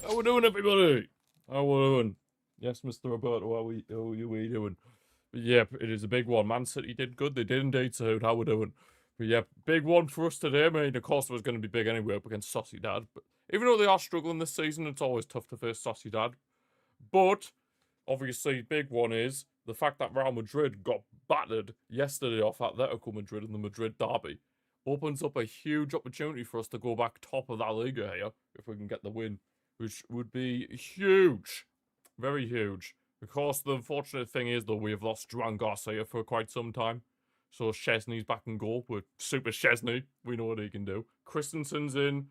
How we doing, everybody? How we doing? Yes, Mr. Roberto, how we doing? But yeah, it is a big one. Man City did good. They did indeed, so how we doing? But yeah, big one for us today. I mean, of course, it was going to be big anyway up against Sociedad. But even though they are struggling this season, it's always tough to face Sociedad. But obviously, big one is the fact that Real Madrid got battered yesterday off Atletico Madrid in the Madrid derby. Opens up a huge opportunity for us to go back top of that Liga here if we can get the win, which would be huge. Very huge. Of course, the unfortunate thing is, though, we have lost Duran Garcia for quite some time. So Szczesny's back in goal with Super Szczesny. We know what he can do. Christensen's in.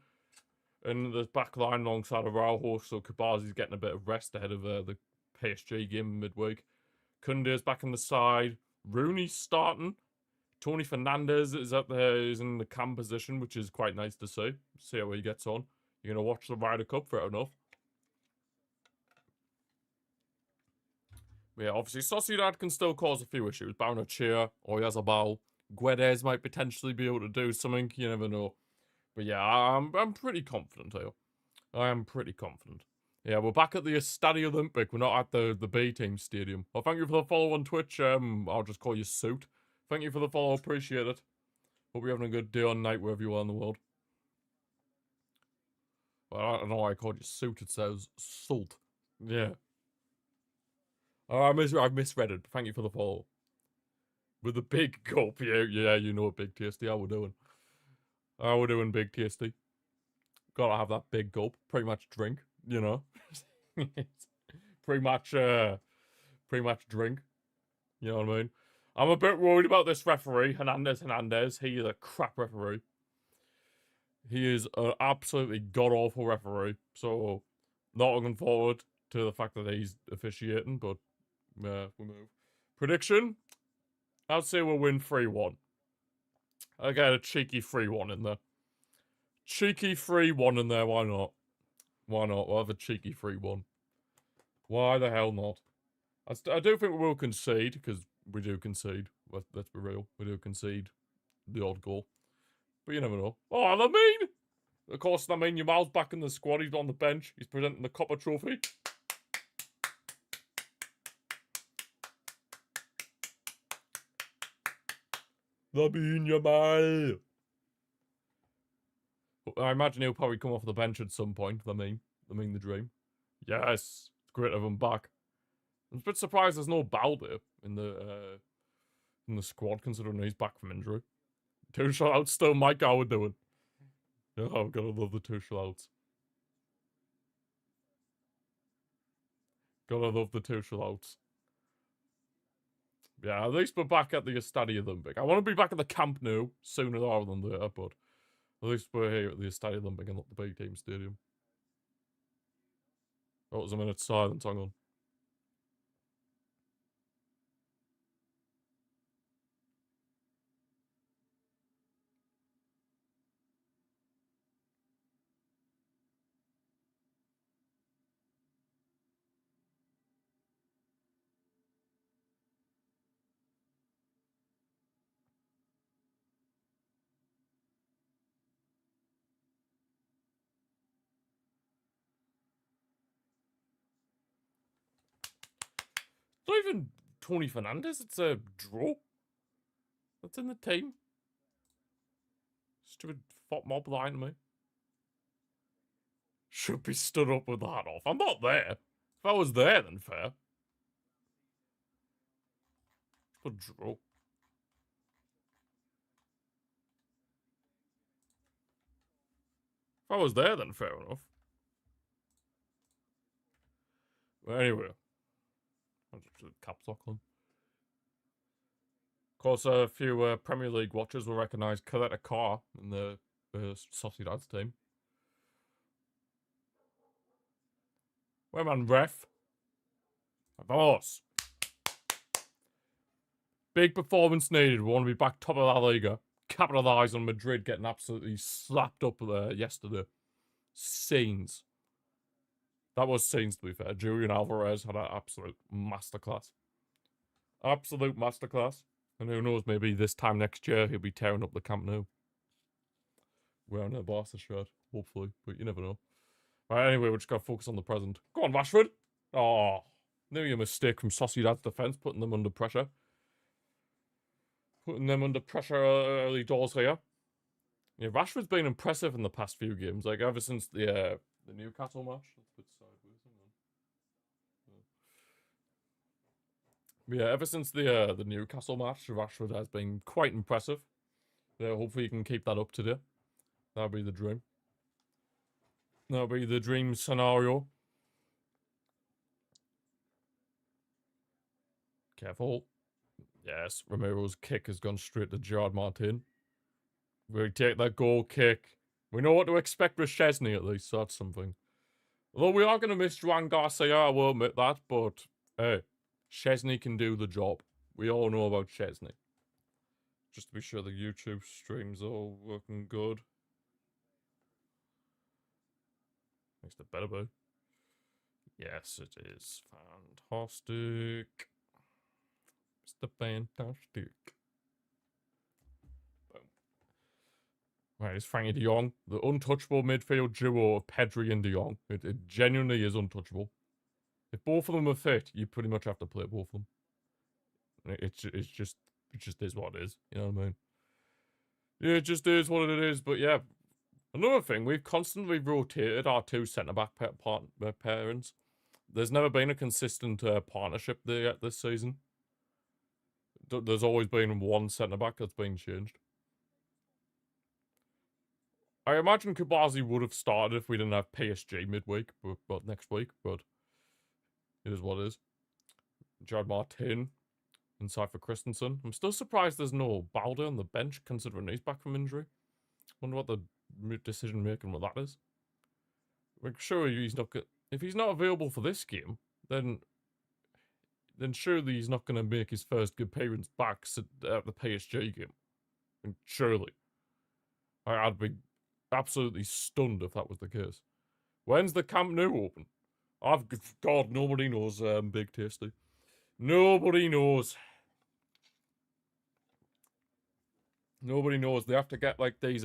And the back line alongside Araujo, so Cabazi's getting a bit of rest ahead of the PSG game midweek. Koundé's back on the side. Rooney's starting. Tony Fernandez is up there, is in the cam position, which is quite nice to see. See how he gets on. You're going to watch the Ryder Cup, fair enough. But yeah, obviously, Sociedad can still cause a few issues. Barnechea, Oyarzabal, Guedes might potentially be able to do something. You never know. But yeah, I'm pretty confident here. I am pretty confident. Yeah, we're back at the Estadi Olimpic. We're not at the B team stadium. Well, thank you for the follow on Twitch. I'll just call you Suit. Thank you for the follow. Appreciate it. Hope you're having a good day or night wherever you are in the world. Well, I don't know why I called you Suit. It says Salt. Yeah. Oh, I've misread it. Thank you for the follow. With the big gulp. Yeah, you know what Big Tasty. How we're doing. How we're doing, Big Tasty. Gotta have that big gulp. Pretty much drink, you know. pretty much drink. You know what I mean? I'm a bit worried about this referee, Hernandez. He is a crap referee. He is an absolutely god-awful referee. So, not looking forward to the fact that he's officiating, but we move. Prediction? I'd say we'll win 3-1. I get a cheeky 3-1 in there. Cheeky 3-1 in there, why not? Why not? We'll have a cheeky 3-1. Why the hell not? I do think we will concede, because we do concede. Let's be real. We do concede the odd goal. But you never know. Oh, Lamine! Of course, Lamine Yamal's back in the squad. He's on the bench. He's presenting the Copper Trophy. Lamine Yamal! I imagine he'll probably come off the bench at some point, Lamine the Dream. Yes! It's great to have him back. I'm a bit surprised there's no Balde in the squad, considering he's back from injury. Two shoutouts still, Mike, how we doing? Oh, I'm gonna love the two shoutouts. Gotta love the two shoutouts. Yeah, at least we're back at the Estadi Olimpic. I want to be back at the Camp Nou sooner rather than later, but at least we're here at the Estadi Olimpic and not the big team stadium. That was a minute's silence, hang on. It's not even Tony Fernandez, it's a draw. That's in the team. Stupid fop mob lying to me. Should be stood up with the hat off. I'm not there. If I was there, then fair. But draw. If I was there, then fair enough. But anyway. I'll just caps lock on. Of course, a few Premier League watchers will recognise Coletta Carr in the Sociedad's team. Where man, ref? Vamos! Big performance needed. We want to be back top of La Liga. Capitalise on Madrid getting absolutely slapped up there yesterday. Scenes. That was scenes, to be fair. Julian Alvarez had an absolute masterclass. Absolute masterclass. And who knows, maybe this time next year he'll be tearing up the Camp Nou. Wearing a Barca shirt, hopefully, but you never know. Right, anyway, we just got to focus on the present. Go on, Rashford. Oh, nearly a mistake from Sociedad's defence, putting them under pressure. Putting them under pressure early doors here. Yeah, Rashford's been impressive in the past few games, like ever since the Newcastle match. That's a bit sideways, yeah, ever since the Newcastle match, Rashford has been quite impressive. Yeah, hopefully he can keep that up today. That'll be the dream. That'll be the dream scenario. Careful. Yes, Romero's kick has gone straight to Gerard Martin. We take that goal kick. We know what to expect with Chesney at least, so that's something. Although we are going to miss Juan Garcia, I will admit that, but hey, Chesney can do the job. We all know about Chesney. Just to be sure the YouTube streams are all working good. Makes it better, bro. Yes, it is fantastic. Mr. Fantastic. Boom. Right, it's Frankie de Jong. The untouchable midfield duo of Pedri and de Jong. It genuinely is untouchable. If both of them are fit, you pretty much have to play both of them. It just is what it is. You know what I mean? Yeah, it just is what it is. But yeah, another thing, we've constantly rotated our two centre-back pairings. There's never been a consistent partnership there this season. There's always been one centre-back that's been changed. I imagine Kubazi would have started if we didn't have PSG midweek, but next week, but it is what it is. Gerard Martin inside for Christensen. I'm still surprised there's no Balde on the bench, considering he's back from injury. Wonder what the decision making with that is. Like, surely he's not good. If he's not available for this game, then surely he's not going to make his first appearance back at the PSG game. And surely. I'd be absolutely stunned if that was the case. When's the Camp Nou open? God, nobody knows, Big Tasty. Nobody knows. Nobody knows. They have to get, like, these,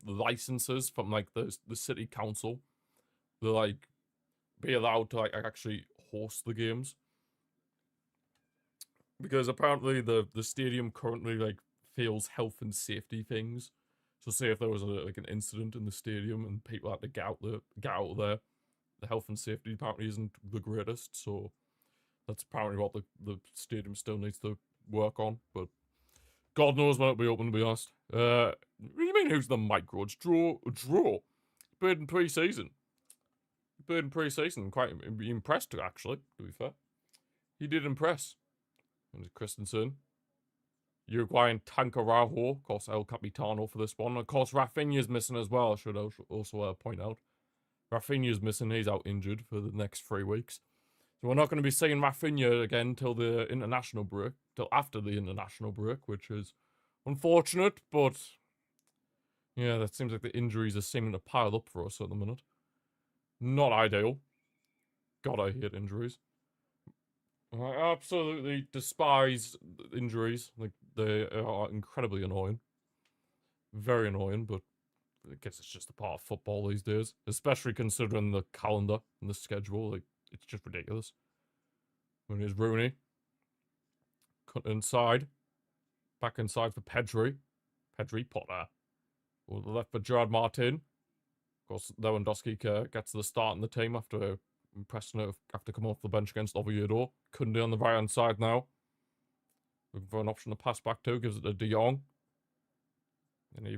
licenses from, like, the city council. To, like, be allowed to, like, actually host the games. Because apparently the stadium currently, like, fails health and safety things. So say if there was like an incident in the stadium and people had to get out of there, the health and safety apparently isn't the greatest. So that's apparently what the stadium still needs to work on. But God knows when it'll be open, to be honest. What do you mean, who's the micros? Draw. Played in pre-season. Played in pre-season. Quite impressed, actually, to be fair. He did impress. And Christensen. Uruguayan Tank Araujo, of course, El Capitano for this one. Of course, Rafinha's missing as well, I should also point out. Rafinha's missing, he's out injured for the next 3 weeks. So we're not going to be seeing Rafinha again till the international break, till after the international break, which is unfortunate, but yeah, that seems like the injuries are seeming to pile up for us at the minute. Not ideal. God, I hate injuries. I absolutely despise injuries. Like, they are incredibly annoying. Very annoying, but I guess it's just a part of football these days. Especially considering the calendar and the schedule. Like, it's just ridiculous. When here's Rooney. Cut inside. Back inside for Pedri. Pedri, Potter. Or the left for Gerard Martin. Of course, Lewandowski gets the start in the team after impressing it after coming off the bench against Oviedo. Koundé on the right hand side now. Looking for an option to pass back to. Gives it to de Jong. And he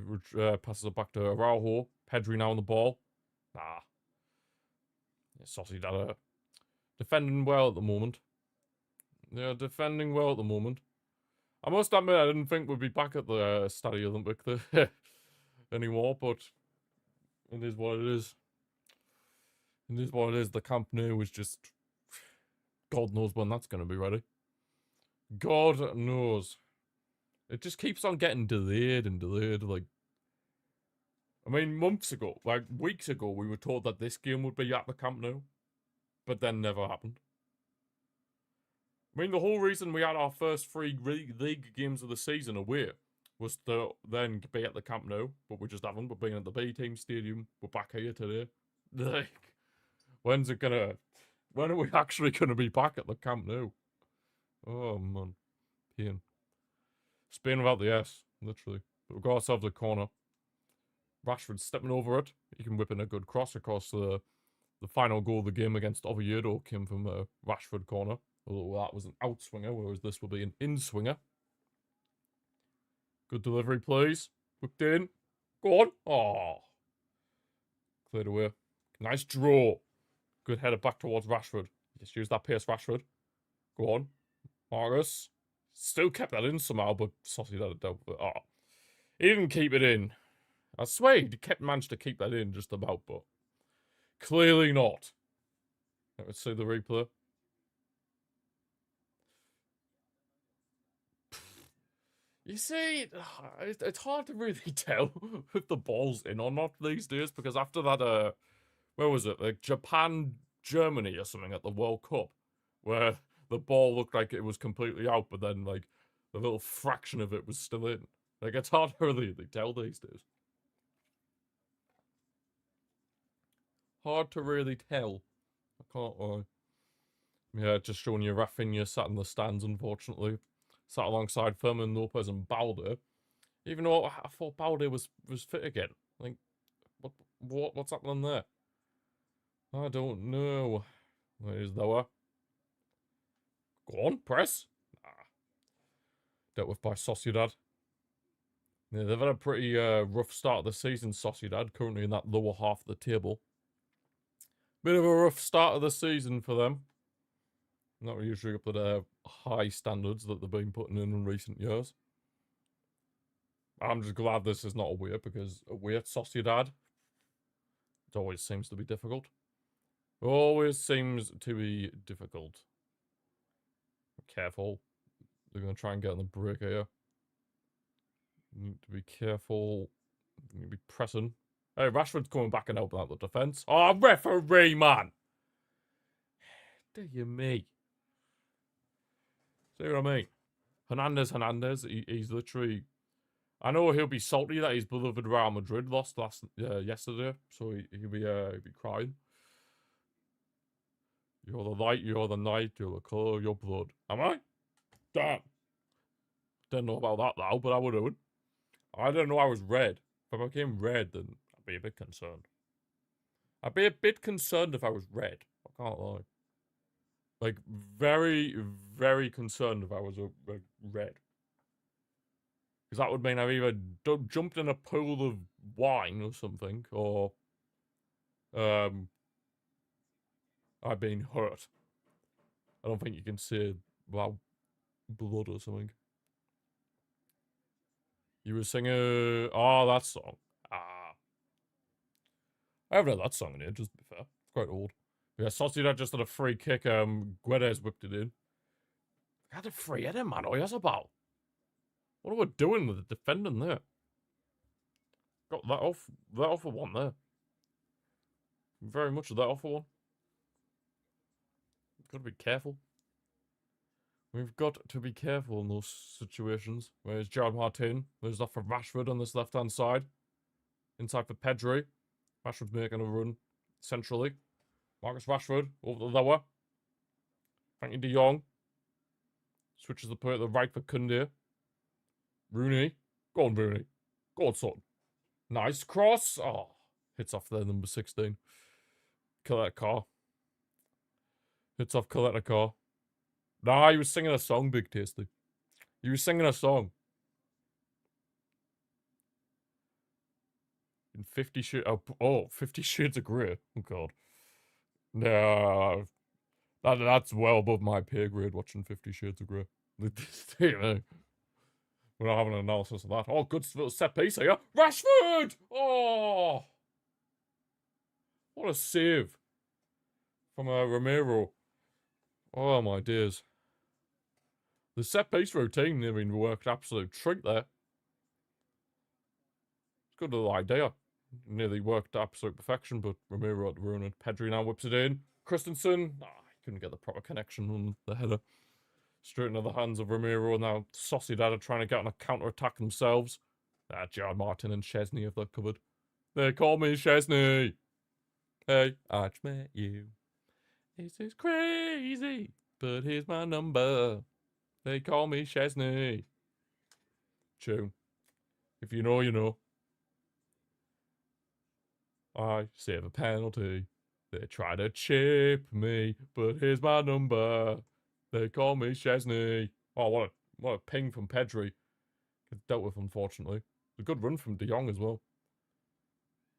passes it back to Araujo. Pedri now on the ball. Nah. Yeah, Sociedad defending well at the moment. Yeah, defending well at the moment. I must admit, I didn't think we'd be back at the Estadi Olimpic anymore, but it is what it is. It is what it is. The Camp Nou is just... God knows when that's going to be ready. God knows. It just keeps on getting delayed and delayed. Like, I mean, months ago, like weeks ago, we were told that this game would be at the Camp Nou, but then never happened. I mean, the whole reason we had our first 3 league games of the season away was to then be at the Camp Nou, but we just haven't. We're being at the B-Team Stadium. We're back here today. Like, When's it gonna... When are we actually gonna be back at the Camp Nou? Oh, man. Pain. Spain without the S, literally. But we've got ourselves a corner. Rashford stepping over it. He can whip in a good cross. Of course, the final goal of the game against Oviedo came from a Rashford corner. Although that was an outswinger, whereas this will be an in-swinger. Good delivery, please. Whipped in. Go on. Oh. Cleared away. Nice draw. Good header back towards Rashford. Just use that pace, Rashford. Go on. Marcus. Still kept that in somehow, but Sociedad dealt with it. Oh. He didn't keep it in. I swear he managed to keep that in just about, but clearly not. Let's see the replay. You see, it's hard to really tell if the ball's in or not these days, because after that, where was it? Like Japan, Germany or something at the World Cup, where the ball looked like it was completely out, but then like the little fraction of it was still in. Like it's hard to really tell these days. Hard to really tell. I can't lie. Yeah, just showing you Rafinha sat in the stands, unfortunately. Sat alongside Fermin Lopez and Balde. Even though I thought Balde was fit again. Like, what's happening there? I don't know. There's Noah. Go on, press. Nah. Dealt with by Sociedad. Yeah, they've had a pretty rough start of the season, Sociedad, currently in that lower half of the table. Bit of a rough start of the season for them. Not usually up to their high standards that they've been putting in recent years. I'm just glad this is not away, because away at Sociedad, it always seems to be difficult. Always seems to be difficult. Careful. They're going to try and get on the break here. Need to be careful. You need to be pressing. Hey, Rashford's coming back and helping out the defence. Oh, referee, man! Dear me. See what I mean? Hernandez, he's literally... I know he'll be salty that his beloved Real Madrid lost yesterday, so he'll be crying. You're the light, you're the night, you're the colour of your blood. Am I? Damn. Didn't know about that now, but I would have. I didn't know I was red. If I became red, then I'd be a bit concerned. I'd be a bit concerned if I was red. I can't lie. Like, very, very concerned if I was a red. Because that would mean I've either jumped in a pool of wine or something, or I've been hurt. I don't think you can say, well, blood or something. You were singing, oh, that song. Ah. I haven't heard that song in here, just to be fair. It's quite old. Yeah, Sociedad just had a free kick. Guedes whipped it in. I had a free header, man. What are you about? What are we doing with the defending there? Got that off for one there. Very much that off for one. Got to be careful. We've got to be careful in those situations. Where's Gerard Martin? There's off for Rashford on this left-hand side. Inside for Pedri. Rashford's making a run centrally. Marcus Rashford over the lower. Frankie de Jong. Switches the play at the right for Koundé. Rooney. Go on, Rooney. Go on, son. Nice cross. Oh, hits off there, number 16. Coletta. Hits off Coletta. Nah, he was singing a song, Big Tasty. He was singing a song. In 50 Shades... Oh, 50 Shades of Grey. Oh, God. No. That's well above my pay grade, watching 50 Shades of Grey. We're not having an analysis of that. Oh, good little set piece here. Rashford! Oh! What a save. From Romero. Oh, my days. The set piece routine, I mean, worked absolute trick there. It's a good little idea. Nearly worked to absolute perfection, but Romero at the ruin. Pedri now whips it in. Christensen. He couldn't get the proper connection on the header. Straight into the hands of Romero. Now Sociedad are trying to get on a counter-attack themselves. Gerard Martin and Chesney have that covered. They call me Chesney. Hey, I just met you. This is crazy, but here's my number. They call me Chesney. Tune. If you know, you know. I save a penalty. They try to chip me, but here's my number. They call me Chesney. Oh, what a ping from Pedri. Gets dealt with, unfortunately. A good run from De Jong as well.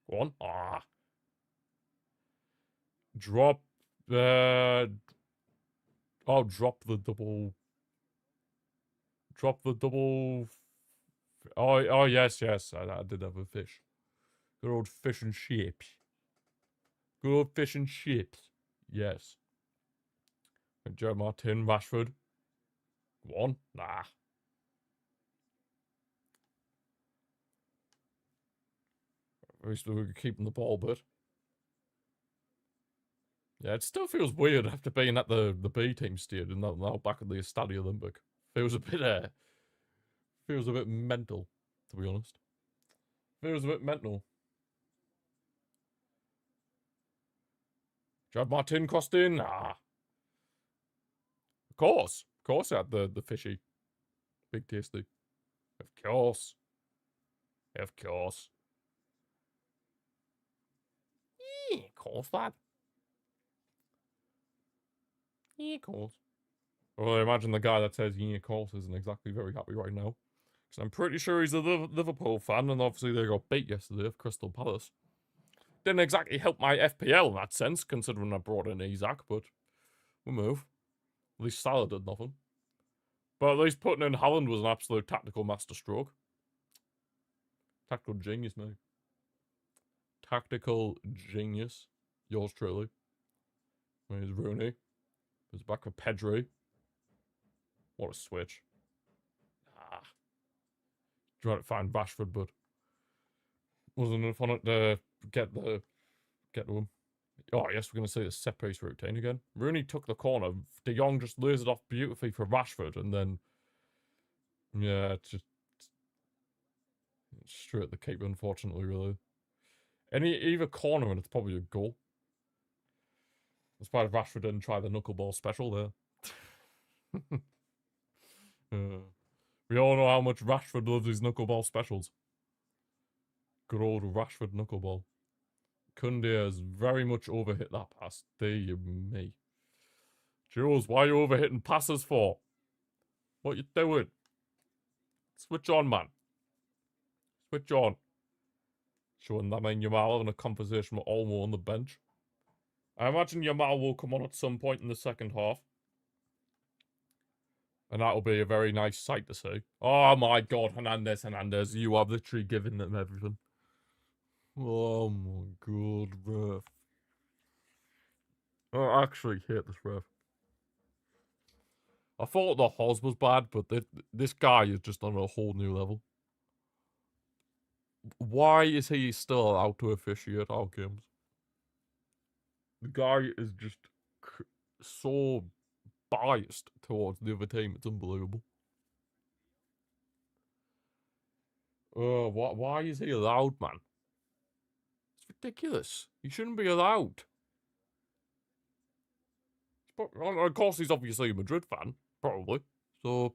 Go on. Ah. Drop. Oh, drop the double. Drop the double. Oh, yes. I did have a fish. Good old fish and chips. Good old fish and chips. Yes. And Joe Martin, Rashford. Go on. Nah. At least we're keeping the ball, but. Yeah, it still feels weird after being at the B team stadium now back at the Estadi Olimpic. Feels a bit mental, to be honest. Feels a bit mental. Jad Martin crossed in. Ah. Of course I had the fishy. Big tasty. Of course. Of course. Yeah, of course, lad. Yeah, of course. Well, I imagine the guy that says yeah, of course isn't exactly very happy right now. Because I'm pretty sure he's a Liverpool fan, and obviously they got beat yesterday of Crystal Palace. Didn't exactly help my FPL in that sense, considering I brought in Isaac, but we'll move. At least Salah did nothing. But at least putting in Haaland was an absolute tactical masterstroke. Tactical genius, mate. Tactical genius. Yours truly. There's Rooney. There's back for Pedri. What a switch. Ah. Trying to find Rashford, but wasn't enough on it to get to him. Oh, yes, we're going to see the set piece routine again. Rooney took the corner. De Jong just lays it off beautifully for Rashford, and then, yeah, it's just straight at the keeper, unfortunately, really. Either corner, and it's probably a goal. Despite Rashford didn't try the knuckleball special there. We all know how much Rashford loves his knuckleball specials. Good old Rashford knuckleball. Koundé has very much overhit that pass. Dear me. Jules, why are you overhitting passes for? What you doing? Switch on, man. Switch on. Showing that man Yamal having a conversation with Olmo on the bench. I imagine Yamal will come on at some point in the second half. And that'll be a very nice sight to see. Oh my god, Hernandez, you have literally given them everything. Oh my god, ref. I actually hate this ref. I thought the Hoz was bad, but this guy is just on a whole new level. Why is he still allowed to officiate our games? The guy is just so biased towards the other team. It's unbelievable. Why is he allowed, man? It's ridiculous. He shouldn't be allowed. But, of course, he's obviously a Madrid fan, probably. So,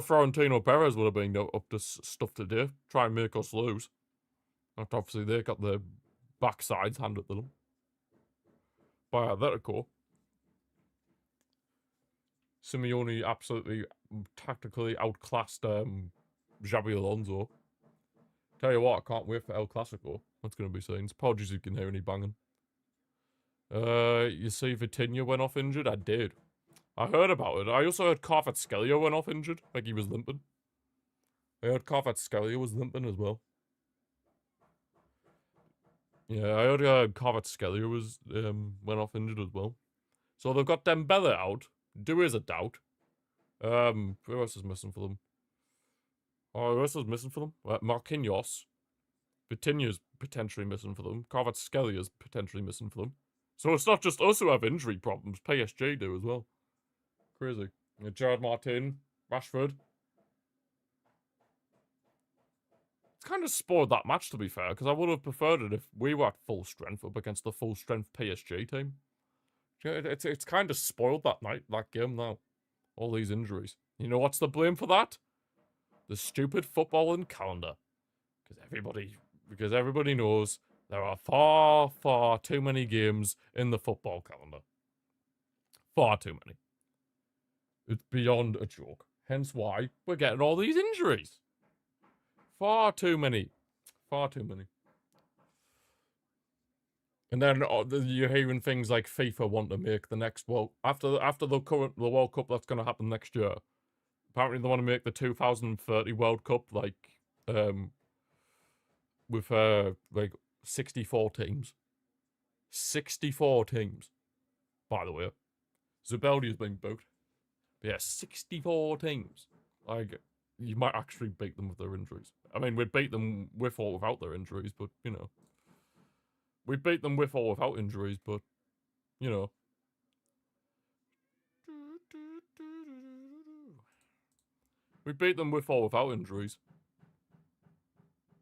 Florentino Perez would have been up to stuff today, try and make us lose. After obviously they got their backsides handed to them by Atletico. Simeone absolutely tactically outclassed Xabi Alonso. Tell you what, I can't wait for El Clasico. That's going to be scenes. Apologies if you can hear any banging. You see Vitinha went off injured? I did. I heard about it. I also heard Kvaratskhelia went off injured, like he was limping. I heard Kvaratskhelia was limping as well. Yeah, I heard Kvaratskhelia was went off injured as well. So they've got Dembele out. Due is a doubt. Who else is missing for them? Oh, who else is missing for them? Marquinhos. Vitinha's potentially missing for them. Kvaratskhelia potentially missing for them. So it's not just us who have injury problems. PSG do as well. Crazy. Gerard Martin, Rashford. It's kind of spoiled that match, to be fair, because I would have preferred it if we were at full strength up against the full strength PSG team. It's kind of spoiled that game now. All these injuries. You know what's the blame for that? The stupid footballing calendar. Because everybody knows there are far, far too many games in the football calendar. Far too many. It's beyond a joke. Hence why we're getting all these injuries. Far too many. Far too many. And then you're hearing things like FIFA want to make the next after the World Cup that's going to happen next year. Apparently they want to make the 2030 World Cup with like 64 teams. 64 teams. By the way, Zabeldi's been booked. But yeah, 64 teams. Like, you might actually beat them with their injuries. I mean, we'd beat them with or without their injuries, but you know. We'd beat them with or without injuries, but you know. We beat them with or without injuries.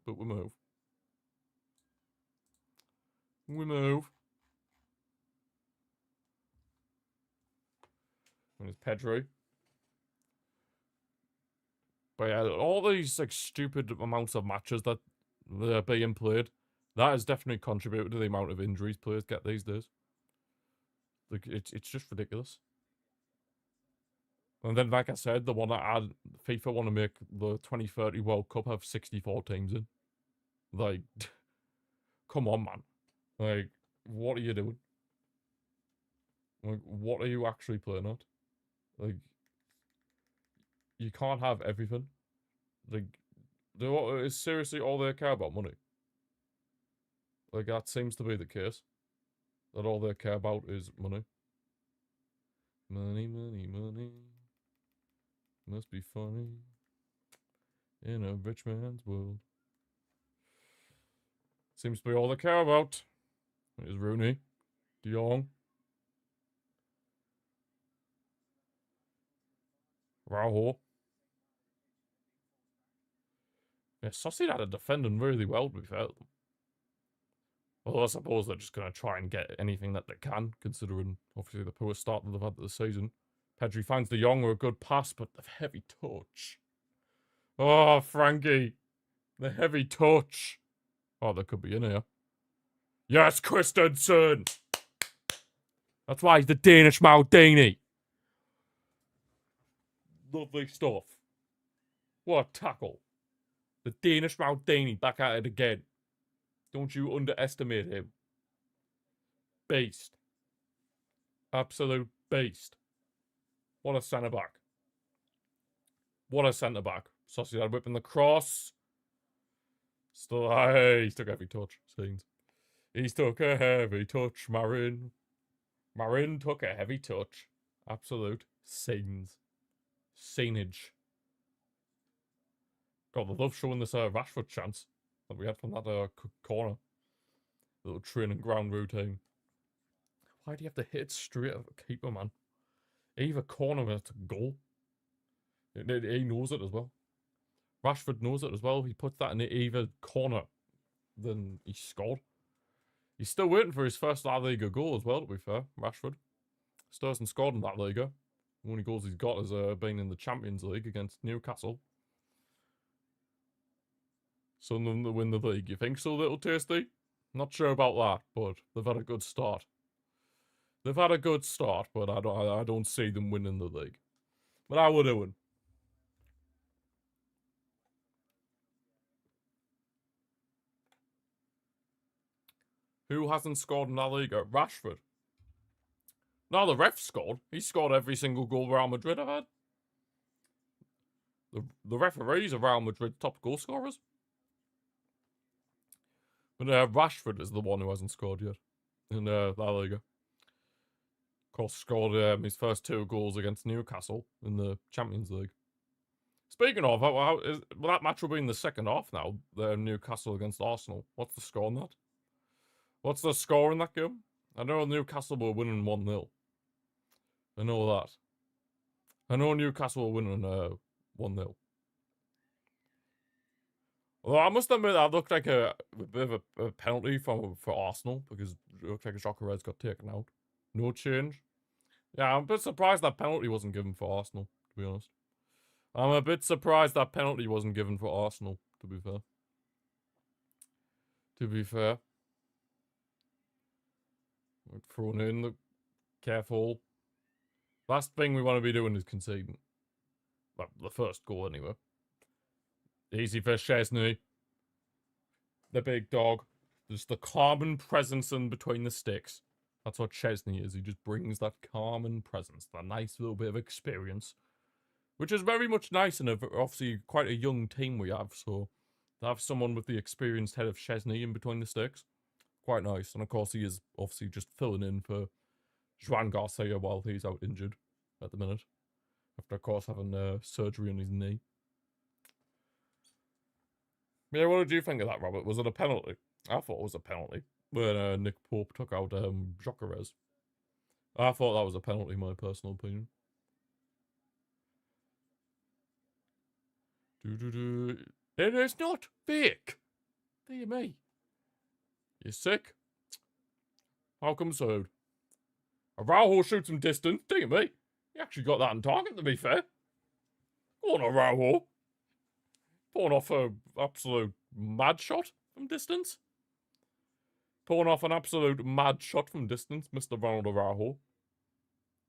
But we move. We move. And it's Pedro. But yeah, all these like stupid amounts of matches that are being played, that has definitely contributed to the amount of injuries players get these days. Like it's just ridiculous. And then, like I said, the one that FIFA want to make the 2030 World Cup have 64 teams in. Like, come on, man. Like, what are you doing? Like, what are you actually playing at? Like, you can't have everything. Like, is seriously all they care about money? Like, that seems to be the case. That all they care about is money. Money, money, money. Must be funny. In a rich man's world. Seems to be all they care about. Is Rooney. De Jong. Raul. Yeah, Sociedad are defending really well, to be fair to them. Although I suppose they're just going to try and get anything that they can, considering, obviously, the poor start that they've had to the season. Pedri finds De Jong with a good pass, but the heavy touch. Oh, Frankie. The heavy touch. Oh, there could be in here. Yes, Christensen! That's why he's the Danish Maldini. Lovely stuff. What a tackle. The Danish Maldini back at it again. Don't you underestimate him. Beast. Absolute beast. What a centre-back. What a centre-back. Sociedad whipping the cross. Still, hey, he took a heavy touch. Scenes. He's took a heavy touch, Marin. Marin took a heavy touch. Absolute scenes. Scenage. God, I love showing this Rashford chance that we had from that corner. Little training ground routine. Why do you have to hit straight at the keeper, man? Either corner or it's a goal. He knows it as well. Rashford knows it as well. He puts that in either corner, then he scored. He's still waiting for his first La Liga goal as well, to be fair, Rashford. Still hasn't scored in that Liga. The only goals he's got has been in the Champions League against Newcastle. Sunderland to win the league. You think so, little tasty? Not sure about that, but they've had a good start. They've had a good start, but I don't see them winning the league. But how we're doing? Who hasn't scored in La Liga? Rashford. No, the ref scored. He scored every single goal Real Madrid have had. The referees are Real Madrid's top goal scorers. But Rashford is the one who hasn't scored yet in La Liga. Of course, scored his first 2 goals against Newcastle in the Champions League. Speaking of, that match will be in the second half now. The Newcastle against Arsenal. What's the score on that? What's the score in that game? I know Newcastle were winning 1-0. I know that. I know Newcastle were winning 1-0. Although I must admit that looked like a bit of a penalty for Arsenal because it looked like Gyökeres got taken out. No change. Yeah, I'm a bit surprised that penalty wasn't given for Arsenal, to be honest. I'm a bit surprised that penalty wasn't given for Arsenal, to be fair. To be fair. Thrown in, the careful. Last thing we want to be doing is conceding. Well, the first goal, anyway. Easy for Szczesny. The big dog. Just the calm presence in between the sticks. That's what Szczesny is. He just brings that calm presence, that nice little bit of experience. Which is very much nice, and obviously quite a young team we have, so to have someone with the experienced head of Szczesny in between the sticks, quite nice. And of course he is obviously just filling in for Joan Garcia while he's out injured at the minute. After, of course, having surgery on his knee. Yeah, what did you think of that, Robert? Was it a penalty? I thought it was a penalty when Nick Pope took out Gyökeres. I thought that was a penalty, my personal opinion. It is not fake. Dear me. You sick? How come so? Araujo shoots from distance. Dear me. He actually got that on target, to be fair. Go on, Araujo. Pulling off an absolute mad shot from distance. Pulling off an absolute mad shot from distance, Mr. Ronald Araujo.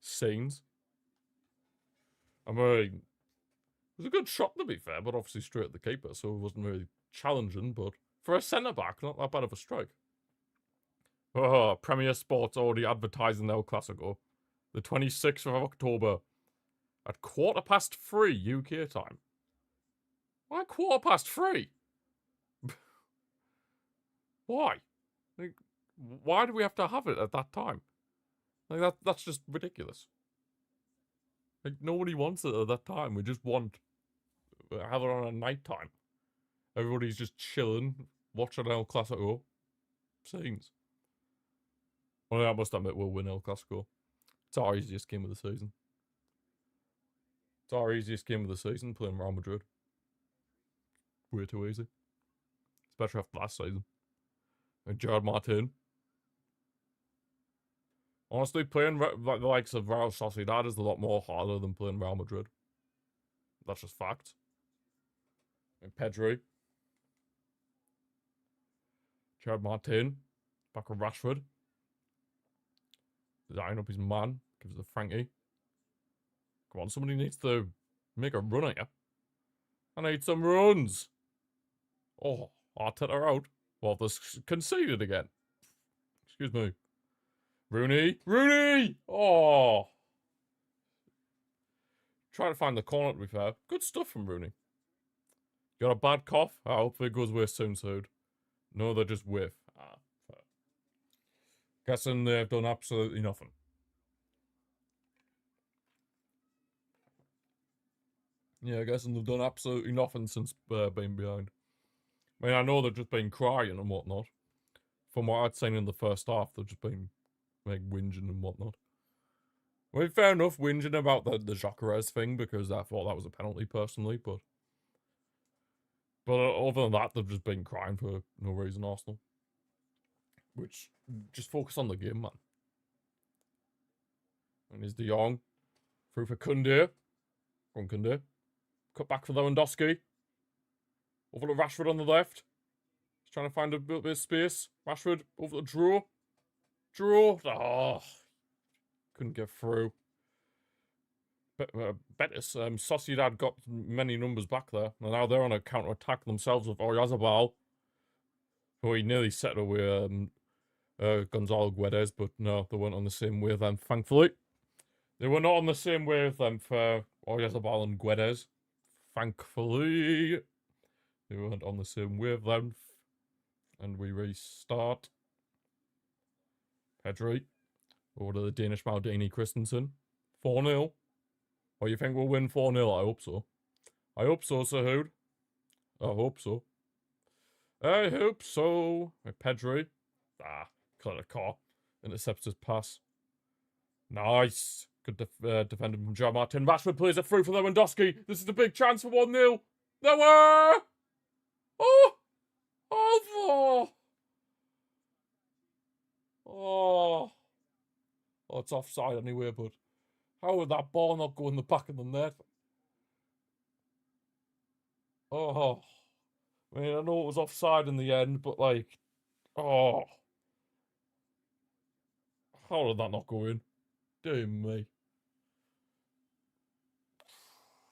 Scenes. I mean, it was a good shot, to be fair, but obviously straight at the keeper, so it wasn't really challenging, but for a centre-back, not that bad of a strike. Oh, Premier Sports already advertising El Clasico. The 26th of October at 3:15 UK time. Why 3:15? Why? Like, why do we have to have it at that time? Like, that's just ridiculous. Like, nobody wants it at that time. We just want have it on a night time. Everybody's just chilling, watching El Clasico. Scenes. Well, I must admit, we'll win El Clasico. It's our easiest game of the season. It's our easiest game of the season, playing Real Madrid. Way too easy. Especially after last season. And Gerard Martin. Honestly, playing like the likes of Real Sociedad is a lot more harder than playing Real Madrid. That's just fact. And Pedri. Gerard Martin. Back with Rashford. Design up his man. Gives it a Frankie. Come on, somebody needs to make a run at you. I need some runs. Oh, Arteta out. Well, this conceded again. Excuse me. Rooney. Rooney! Oh. Try to find the corner, to be fair. Good stuff from Rooney. Got a bad cough? I hope it goes away soon. No, they're just whiff. Ah, fair. Guessing they've done absolutely nothing. Yeah, guessing they've done absolutely nothing since being behind. I mean, I know they've just been crying and whatnot. From what I'd seen in the first half, they've just been like whinging and whatnot. I mean, fair enough, whinging about the Gyökeres thing because I thought that was a penalty personally, but other than that, they've just been crying for no reason, Arsenal. Which, just focus on the game, man. And here's De Jong. Through for Koundé. From Koundé. Cut back for Lewandowski. Over to Rashford on the left. He's trying to find a little bit of space. Rashford over to Drew. Oh. Couldn't get through. Betis, Sociedad got many numbers back there. And now they're on a counter-attack themselves with Oyarzabal, who he nearly set away Gonzalo Guedes, but no, they weren't on the same wavelength, thankfully. They were not on the same wavelength for Oyarzabal and Guedes. Thankfully, they weren't on the same wavelength. And we restart. Pedri. Over to the Danish Maldini Christensen. 4-0. Oh, you think we'll win 4-0? I hope so. I hope so, Sahoud. I hope so. I hope so. Pedri. Clear car. Intercepts his pass. Nice. Good defending from Joe Martin. Rashford plays it through for Lewandowski. This is the big chance for 1-0. Noah! Oh! Oh! Oh! Oh, it's offside anyway, but how would that ball not go in the back of the net? Oh, I mean, I know it was offside in the end, but like, oh, how did that not go in? Dear me.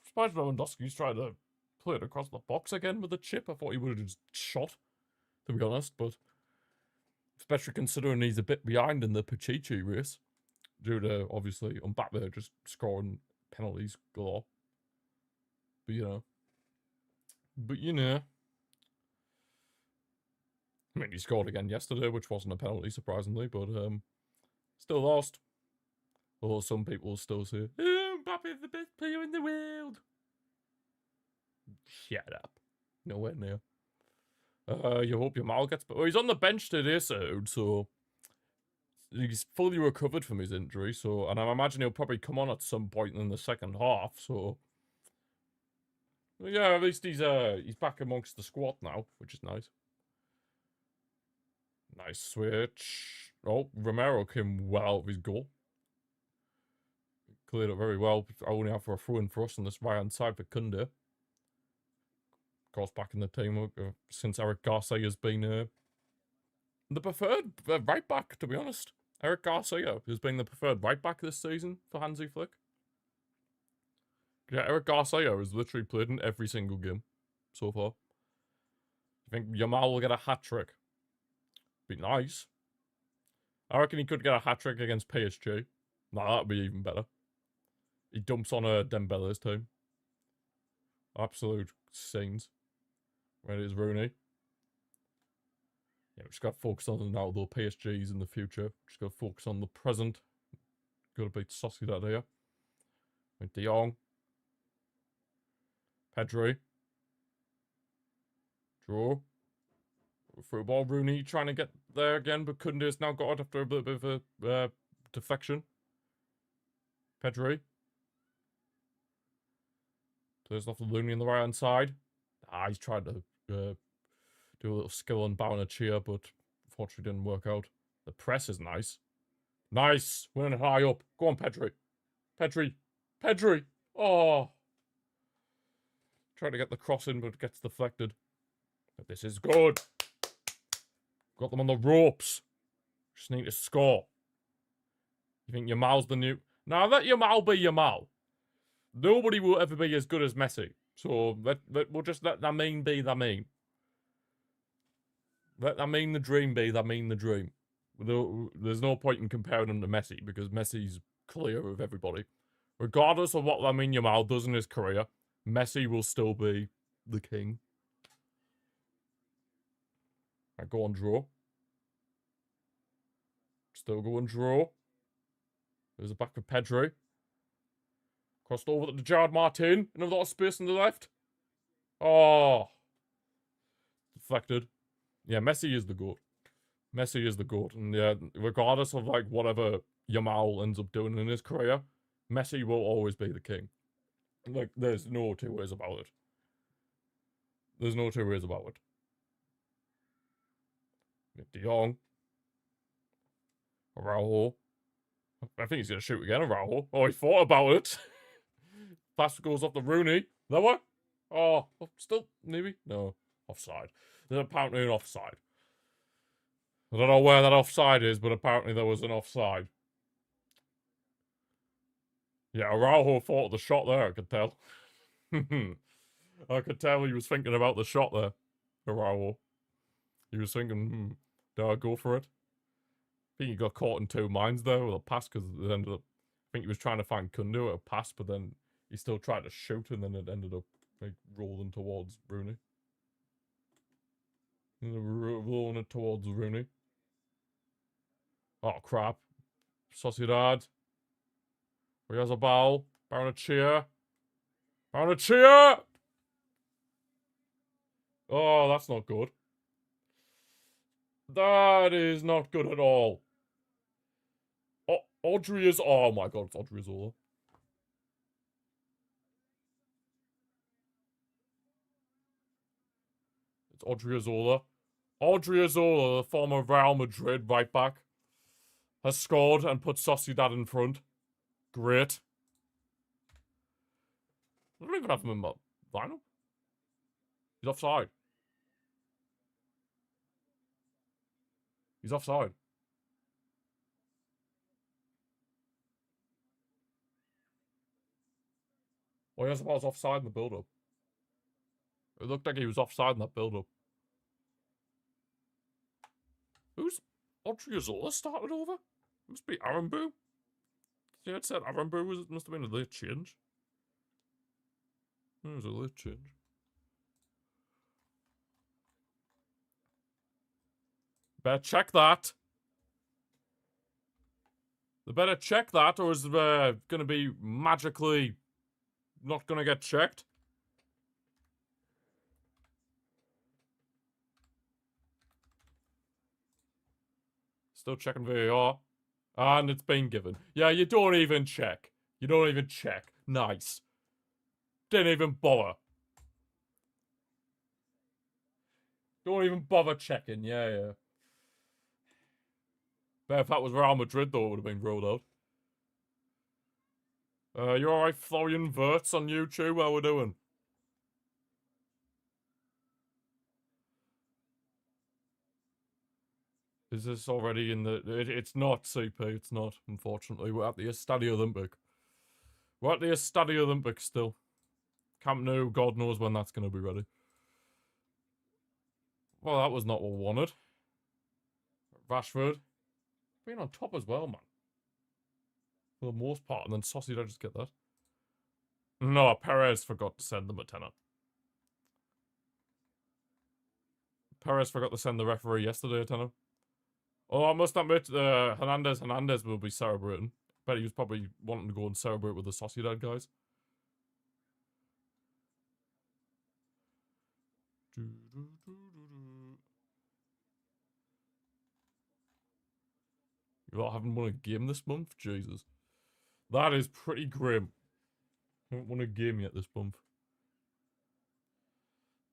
Spider-Man-Lewandowski's trying to play it across the box again with the chip. I thought he would have just shot, to be honest, but especially considering he's a bit behind in the Pichichi race due to, obviously, Mbappe just scoring penalties galore. But, I mean, he scored again yesterday, which wasn't a penalty, surprisingly, but still lost. Although some people still say, oh, Mbappe's the best player in the world. Shut up. Nowhere near. You hope your Mal gets... Well, he's on the bench today, so he's fully recovered from his injury, and I imagine he'll probably come on at some point in the second half, so... Yeah, at least he's back amongst the squad now, which is nice. Nice switch. Oh, Romero came well out of his goal. Cleared it very well. I only have for a throw-in for us on this right-hand side for Kunde. Of course, back in the team since Eric Garcia has been the preferred right-back, to be honest. Eric Garcia has been the preferred right-back this season for Hansi Flick. Yeah, Eric Garcia has literally played in every single game so far. I think Yamal will get a hat-trick. Be nice. I reckon he could get a hat-trick against PSG. Nah, that'd be even better. He dumps on Dembele's team. Absolute scenes. Where it is Rooney. Yeah, we just got to focus on now, though PSG's in the future. Just got to focus on the present. Got to beat Sociedad here. With De Jong. Pedri. Draw. Through ball. Rooney trying to get there again, but Kunde's now got it after a bit of a deflection. Pedri. Plays off the Looney on the right hand side. He's tried to do a little skill on Barnachia, but unfortunately didn't work out. The press is nice. Nice! Winning it high up. Go on, Pedri. Pedri. Pedri! Oh! Trying to get the cross in, but it gets deflected. But this is good. Got them on the ropes. Just need to score. You think Yamal's the new... Now let Yamal be Yamal. Nobody will ever be as good as Messi. So we'll just let Lamine be Lamine. Let Lamine the dream be Lamine the dream. There's no point in comparing him to Messi because Messi's clear of everybody. Regardless of what Lamine Yamal does in his career, Messi will still be the king. I go on draw. Still go on draw. There's a back for Pedri. Crossed over to Gerard Martin. In a lot of space on the left. Oh. Deflected. Yeah, Messi is the GOAT. Messi is the GOAT. And yeah, regardless of like whatever Yamal ends up doing in his career, Messi will always be the king. Like, there's no two ways about it. There's no two ways about it. De Jong. Araujo. I think he's going to shoot again, Araujo. Oh, he thought about it. Pass goes off the Rooney. Lower. Oh, still, maybe? No. Offside. There's apparently an offside. I don't know where that offside is, but apparently there was an offside. Yeah, Araujo thought of the shot there, I could tell. I could tell he was thinking about the shot there, Araujo. He was thinking, do I go for it? I think he got caught in two minds there with a pass because it ended up... I think he was trying to find Kunde at a pass, but then he still tried to shoot and then it ended up like rolling towards Rooney. Rolling it towards Rooney. Oh, crap. Sociedad. Oyarzabal. Barnachia. Barnachia! Oh, that's not good. That is not good at all. Oh, Audrey is... Oh my god, it's Audrey Zola. It's Odriozola. Odriozola, the former Real Madrid right back, has scored and put Sociedad in front. Great. I don't even have him in my lineup. He's offside. He's offside. Well, he was offside in the build-up. It looked like he was offside in that build-up. Who's Odriozola started over? Must be Arambu. Yeah, it said Arambu must have been a late change. It was a late change. Better check that. They better check that, or is it going to be magically not going to get checked? Still checking VAR. And it's been given. Yeah, you don't even check. You don't even check. Nice. Didn't even bother. Don't even bother checking. Yeah. Bet if that was Real Madrid, though, it would have been rolled out. You alright, Florian Wirtz on YouTube? How we doing? Is this already in the... It's not, CP. It's not, unfortunately. We're at the Estadi Olimpic. We're at the Estadi Olimpic still. Camp Nou, God knows when that's going to be ready. Well, that was not what we wanted. Rashford. Being on top as well, man. For the most part, and then Sociedad just get that. No, Perez forgot to send them a tenner. Perez forgot to send the referee yesterday a tenner. Oh, I must admit, Hernandez will be celebrating. Bet he was probably wanting to go and celebrate with the Sociedad guys. You lot haven't won a game this month? Jesus. That is pretty grim. Haven't won a game yet this month.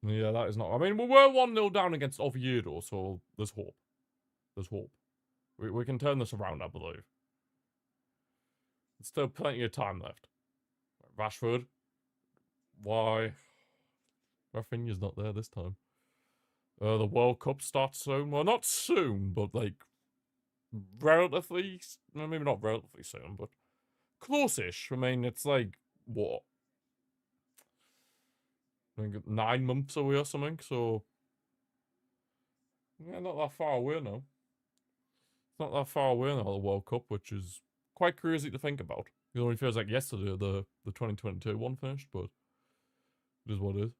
Yeah, that is not... I mean, we were 1-0 down against Oviedo, so there's hope. There's hope. We can turn this around, I believe. There's still plenty of time left. Rashford. Why? Rafinha's not there this time. The World Cup starts soon. Well, not soon, but like... relatively... Well, maybe not relatively soon, but... close-ish. I mean, it's like... what? I think 9 months away or something, so... yeah, not that far away now. It's not that far away now, the World Cup, which is quite crazy to think about. It only feels like yesterday the 2022 one finished, but it is what it is.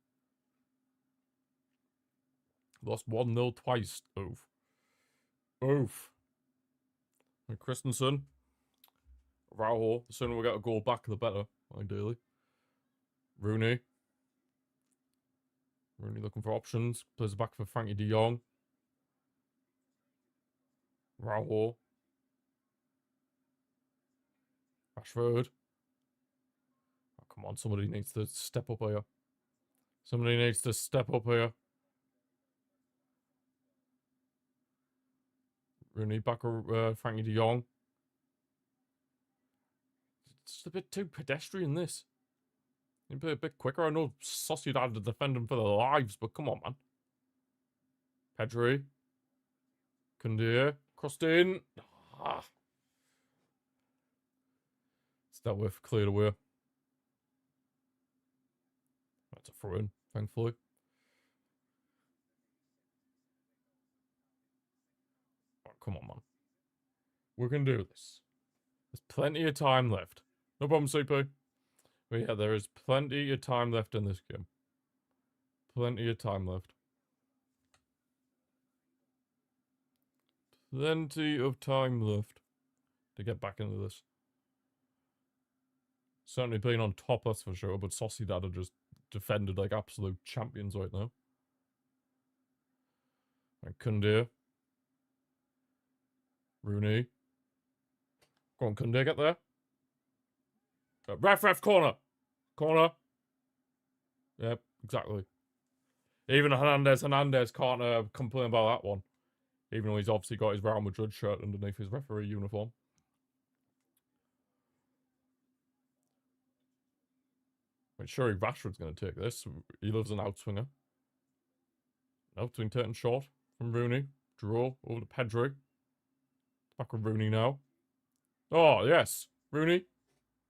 Lost 1-0 twice. Oof. Oof. And Christensen. Raul. The sooner we get a goal back, the better, ideally. Rooney. Rooney looking for options. Plays back for Frankie de Jong. Raul. Rashford. Oh, come on, somebody needs to step up here. Somebody needs to step up here. Rooney back Frankie de Jong. It's a bit too pedestrian, this. You play a bit quicker. I know Sociedad to defend him for their lives, but come on, man. Pedri. Koundé. Crossed in. Ah. It's dealt with. Cleared away. That's a throw-in, thankfully. Oh, come on, man. We can do this. There's plenty of time left. No problem, CP. But yeah, there is plenty of time left in this game. Plenty of time left. Plenty of time left to get back into this. Certainly being on top, that's for sure, but Sociedad are just defended like absolute champions right now. And Koundé. Rooney. Go on, Koundé, get there. Ref, corner. Corner. Yep, exactly. Even Hernandez can't complain about that one. Even though he's obviously got his Real Madrid shirt underneath his referee uniform. I'm sure Rashford's going to take this. He loves an outswinger. Outswing taken short from Rooney. Draw over to Pedro. Back with Rooney now. Oh, yes. Rooney.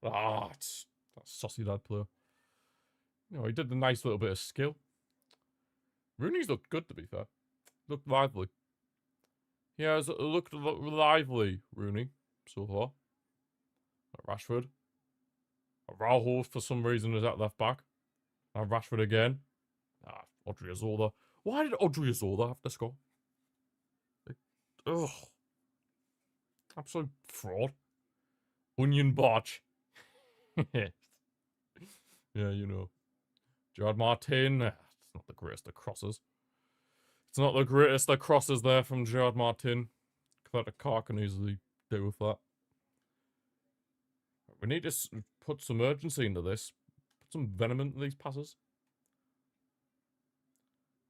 Ah, it's that Sociedad player. You know, he did a nice little bit of skill. Rooney's looked good, to be fair. Looked lively. He has looked lively, Rooney, so far. Rashford. Raul, for some reason, is at left back. Now Rashford again. Odriozola. Why did Odriozola have to score? Ugh. Absolute fraud. Onion Barch. Yeah, you know. Gerard Martin. It's not the greatest of crosses. It's not the greatest of crosses there from Gerard Martin. Car can easily deal with that. We need to put some urgency into this. Put some venom into these passes.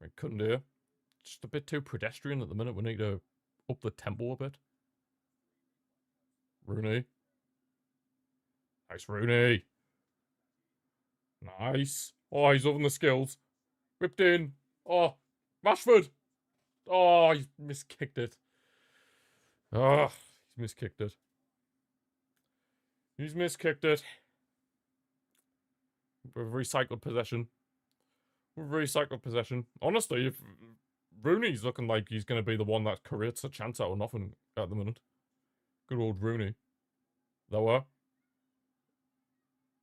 We couldn't do. Just a bit too pedestrian at the minute. We need to up the tempo a bit. Rooney. Nice, Rooney. Nice. Oh, he's loving the skills. Whipped in. Oh, Rashford. Oh, he's miskicked it. Oh, he's miskicked it. He's miskicked it. With recycled possession. With recycled possession. Honestly, if Rooney's looking like he's going to be the one that creates a chance out of nothing at the minute. Good old Rooney. Lower.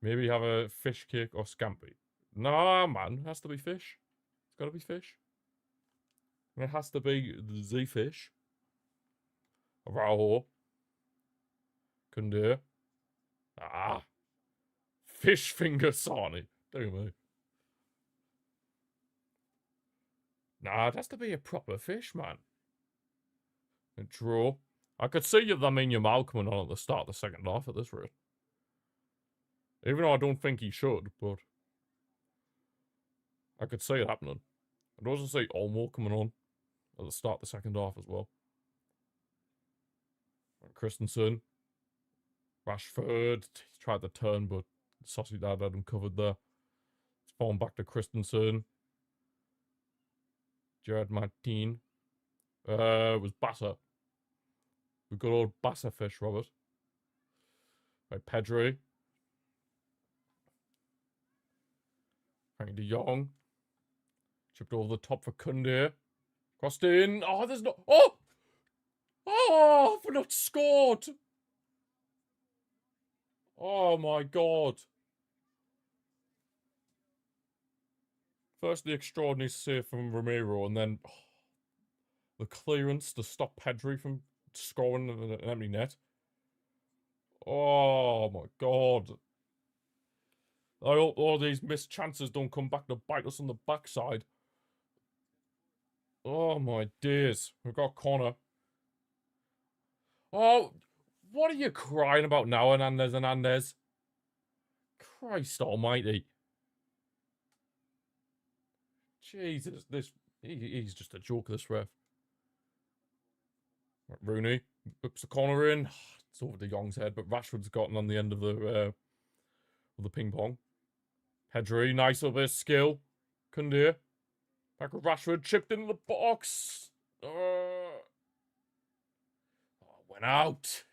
Maybe have a fish cake or scampi. Nah, man. It has to be fish. It's got to be fish. It has to be the fish. Raul. Kunde. Ah. Fish finger sarnie. Do me. Nah, it has to be a proper fish, man. A draw. I could see Lamine Yamal coming on at the start of the second half at this rate. Even though I don't think he should, but I could see it happening. I'd also see Olmo coming on at the start of the second half as well. Christensen. Rashford. He tried the turn, but Sociedad had him covered there. It's fallen back to Christensen. Gerard Martin. It was Bassa. The good old Bassa fish, Robert. Right, Pedri. Frankie de Jong. Chipped over the top for Kunde. Crossed in. Oh, there's no. Oh! Oh, we're not scored. Oh my god. First the extraordinary save from Romero, and then the clearance to stop Pedri from scoring an empty net. Oh my god. I hope all these missed chances don't come back to bite us on the backside. Oh my days. We've got corner. Oh, what are you crying about now, Hernandez? Christ almighty. Jesus, he's just a joke, this ref. Rooney whips the corner in. It's over de Jong's head, but Rashford's gotten on the end of the ping pong. Pedri, nice little bit of skill. Kunde. Back with Rashford, chipped into the box. Went out.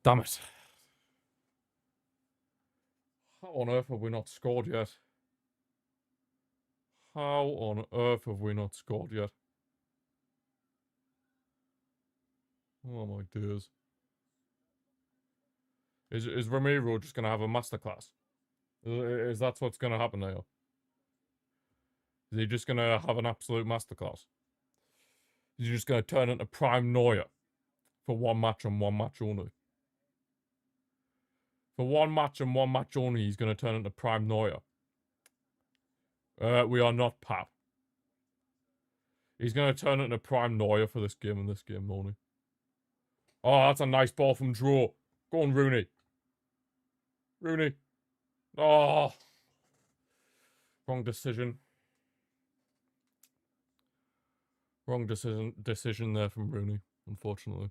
Damn it. How on earth have we not scored yet? How on earth have we not scored yet? Oh my days. Is Romero just going to have a masterclass? Is that what's going to happen now? Is he just going to have an absolute masterclass? Is he just going to turn into Prime Neuer for one match and one match only? For one match and one match only, he's going to turn into Prime Neuer. We are not Pap. He's going to turn into Prime Neuer for this game and this game only. Oh, that's a nice ball from Draw. Go on, Rooney. Rooney. Oh. Wrong decision. Wrong decision there from Rooney, unfortunately.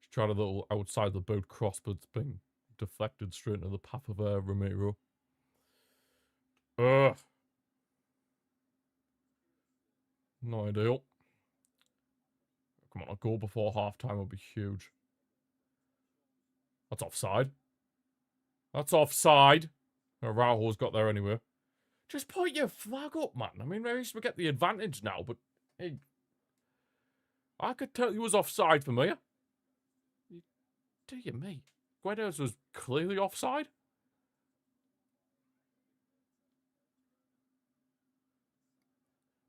He's tried a little outside the boat cross, but it's been deflected straight into the path of Romero. Ugh. No ideal. Come on, a goal before half-time would be huge. That's offside. That's offside. Araujo's got there anyway. Just point your flag up, man. I mean, maybe we get the advantage now, but hey, I could tell you was offside for me. Dear me. Guedes was clearly offside.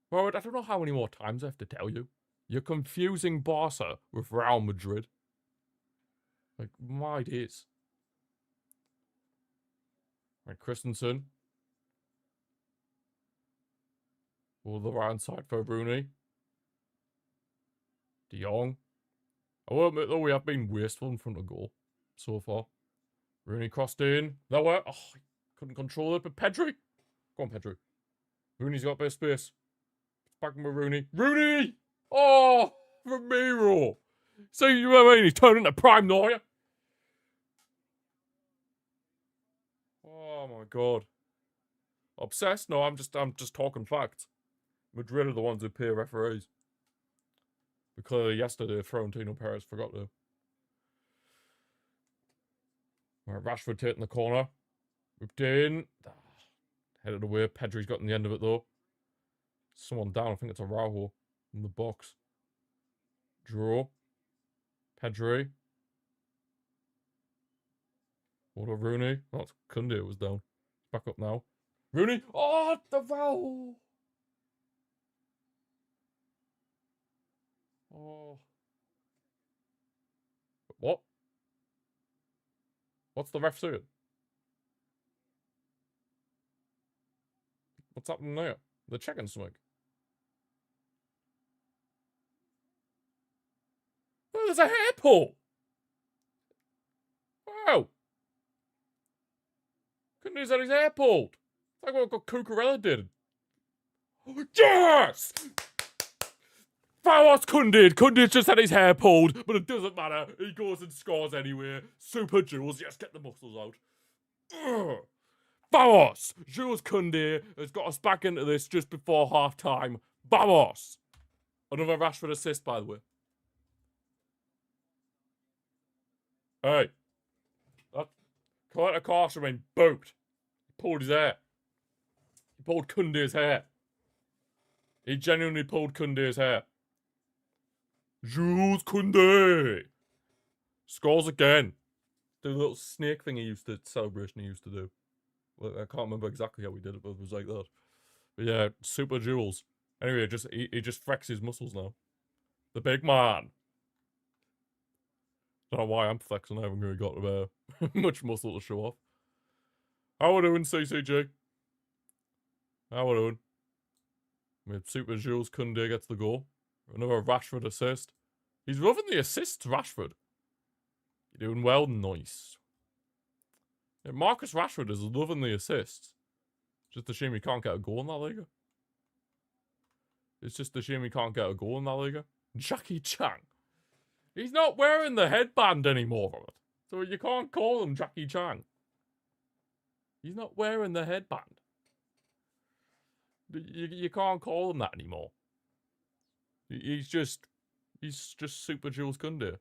Well, I don't know how many more times I have to tell you. You're confusing Barca with Real Madrid. Like, my days. Right, Christensen. All the right side for Rooney. De Jong. I will admit, though, we have been wasteful in front of goal so far. Rooney crossed in. That way. Oh, couldn't control it, but Pedri. Go on, Pedri. Rooney's got a bit of space. Back with Rooney. Rooney! Oh, Romero. So, you know what I mean? He's turned into prime Neuer. Oh, my God. Obsessed? No, I'm just talking facts. Madrid are the ones who pay referees. But clearly yesterday, Florentino Perez forgot to. Right, Rashford taking the corner. Whipped in. Headed away. Pedri's got in the end of it, though. Someone down. I think it's Araujo in the box. Draw. Pedri. What a Rooney. Oh, it's Kunde was down. Back up now. Rooney. Oh, the foul. Oh. What? What's the ref saying? What's happening there? They're checking something. Oh, there's a hair pull. Wow. Kunde's had his hair pulled. It's like what Cucurella did. Yes! Vamos Kunde. Kunde's just had his hair pulled, but it doesn't matter. He goes and scores anyway. Super Jules. Yes, get the muscles out. Ugh. Vamos! Jules Koundé has got us back into this just before half-time. Vamos! Another Rashford assist, by the way. Hey. That Coletta Carson been booked. He pulled his hair. He pulled Koundé's hair. He genuinely pulled Koundé's hair. Jules Koundé! Scores again. The little snake thing celebration he used to do. Well, I can't remember exactly how we did it, but it was like that. But yeah, Super Jules. Anyway, he just flexes his muscles now. The big man. Don't know why I'm flexing. I haven't really got much muscle to show off. How we doing, CCG? How we doing? With Super Jules Koundé gets the goal. Another Rashford assist. He's loving the assists, Rashford. You're doing well, nice. Yeah, Marcus Rashford is loving the assists. Just a shame he can't get a goal in that Liga. It's just a shame he can't get a goal in that Liga. Jackie Chan. He's not wearing the headband anymore, Robert. So you can't call him Jackie Chan. He's not wearing the headband. You can't call him that anymore. He's just Super Jules Koundé.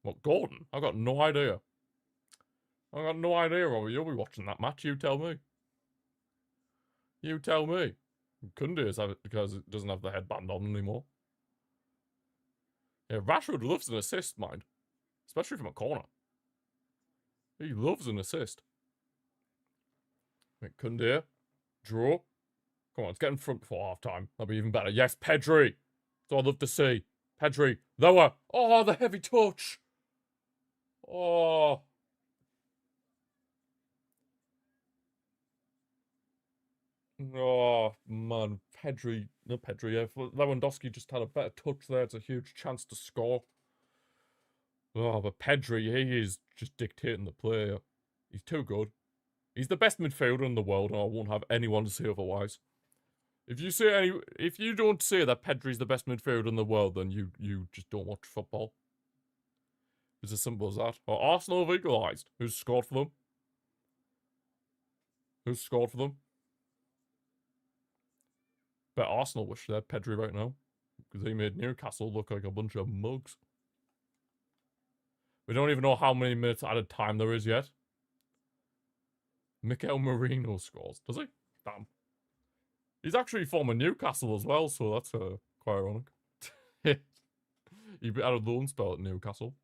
What, Gordon? I got no idea. I got no idea, Robert. You'll be watching that match. You tell me. You tell me. Koundé is because it doesn't have the headband on anymore. Yeah, Rashford loves an assist, mind. Especially from a corner. He loves an assist. Right, Koundé. Draw. Come on, let's get in front before half-time. That'll be even better. Yes, Pedri. That's what I love to see. Pedri. Lower. Oh, the heavy touch. Oh. Oh, man. Pedri. No, Pedri. Yeah. Lewandowski just had a better touch there. It's a huge chance to score. Oh, but Pedri, he is just dictating the play. He's too good. He's the best midfielder in the world, and I won't have anyone to say otherwise. If you don't say that Pedri's the best midfielder in the world, then you just don't watch football. It's as simple as that. Oh, Arsenal have equalised. Who's scored for them? Who's scored for them? Bet Arsenal wish they had Pedri right now, because he made Newcastle look like a bunch of mugs. We don't even know how many minutes added time there is yet. Mikel Merino scores. Does he? Damn. He's actually former Newcastle as well, so that's quite ironic. He had a loan spell at Newcastle.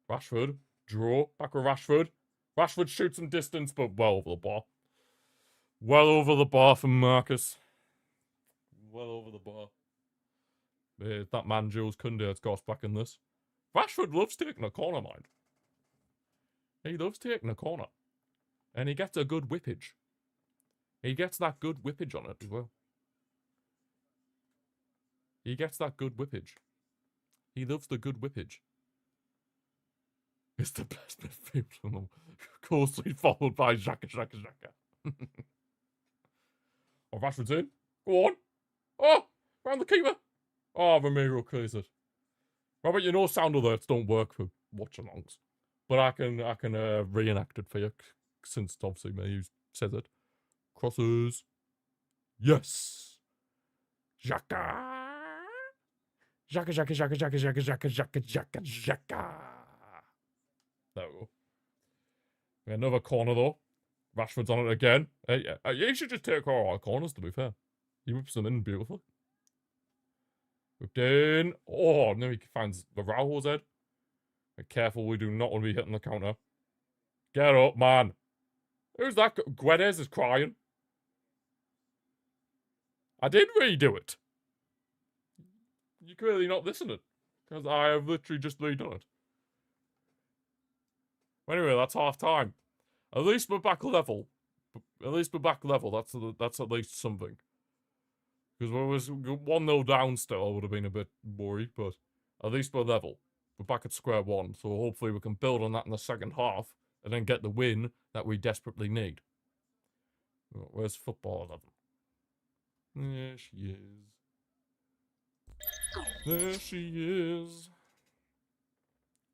Rashford. Draw. Back with Rashford. Rashford shoots some distance, but well over the bar. Well over the bar from Marcus. Well over the bar. That man Jules Koundé has got us back in this. Rashford loves taking a corner, mind. He loves taking a corner. And he gets a good whippage. He gets that good whippage on it as well. He gets that good whippage. He loves the good whippage. It's the best midfield in the world. Closely followed by Xhaka. Oh, Rashford's in. Go on. Oh, round the keeper. Oh, Ramiro clears it. Robert, you know sound alerts don't work for watch-alongs. But I can reenact it for you, since obviously me who says it. Crosses. Yes. Xhaka. Xhaka. There we go. Another corner though. Rashford's on it again. You should just take all our corners, to be fair. He whips them in beautifully. Whipped in. Oh, now he finds the Araujo's head. Be careful, we do not want to be hitting the counter. Get up, man. Who's that? Guedes is crying. I did redo it. You're clearly not listening. Because I have literally just redone it. Anyway, that's half time. At least we're back level. That's at least something. Because we was 1-0 down still, I would have been a bit worried, but at least we're level. We're back at square one, so hopefully we can build on that in the second half and then get the win that we desperately need. Where's football 11? There she is. There she is.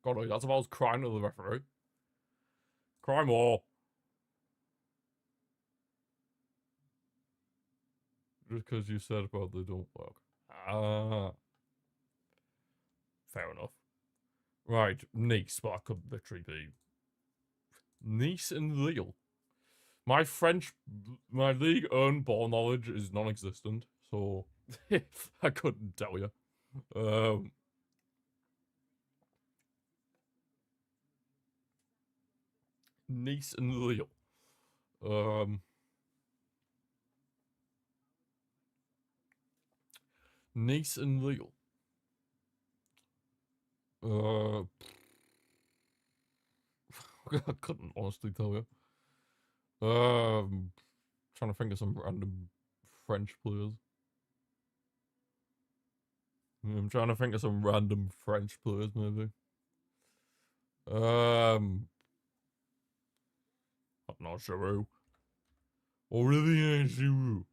God, that's if I was crying to the referee. Cry more. Just because you said about they don't work. Ah. Fair enough. Right, Nice, but I could literally be Nice and Lille. My League One ball knowledge is non-existent, so I couldn't tell you. Nice and Lille. Nice and Lille. I couldn't honestly tell you. Trying to think of some random French players. I'm trying to think of some random French players, maybe. I'm not sure who. Olivier Giroud.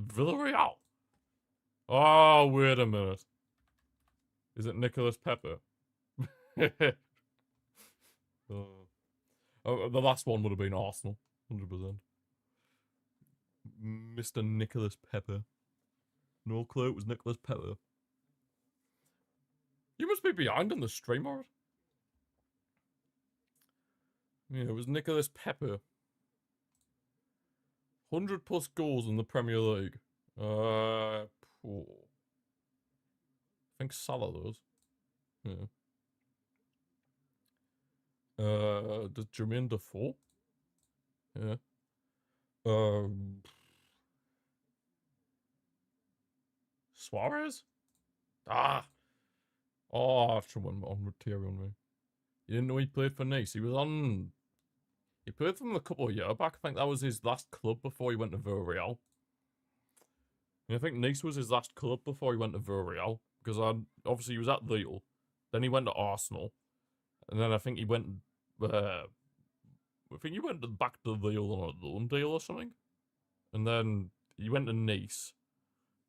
Villarreal. Oh, wait a minute. Is it Nicolas Pepe? The last one would have been Arsenal. 100%. Mr. Nicolas Pepe. No clue it was Nicolas Pepe. You must be behind on the stream, alright? Yeah, it was Nicolas Pepe. 100 plus goals in the Premier League. I think Salah does. Yeah. Does Jermaine Defoe? Yeah. Suarez? Ah! Oh, I should have on Thierry on me. You didn't know he played for Nice? He played for them a couple of years back. I think that was his last club before he went to Villarreal. And I think Nice was his last club before he went to Villarreal. Because obviously he was at Lille. Then he went to Arsenal. And then I think he went. I think he went back to Lille on a loan deal or something. And then he went to Nice.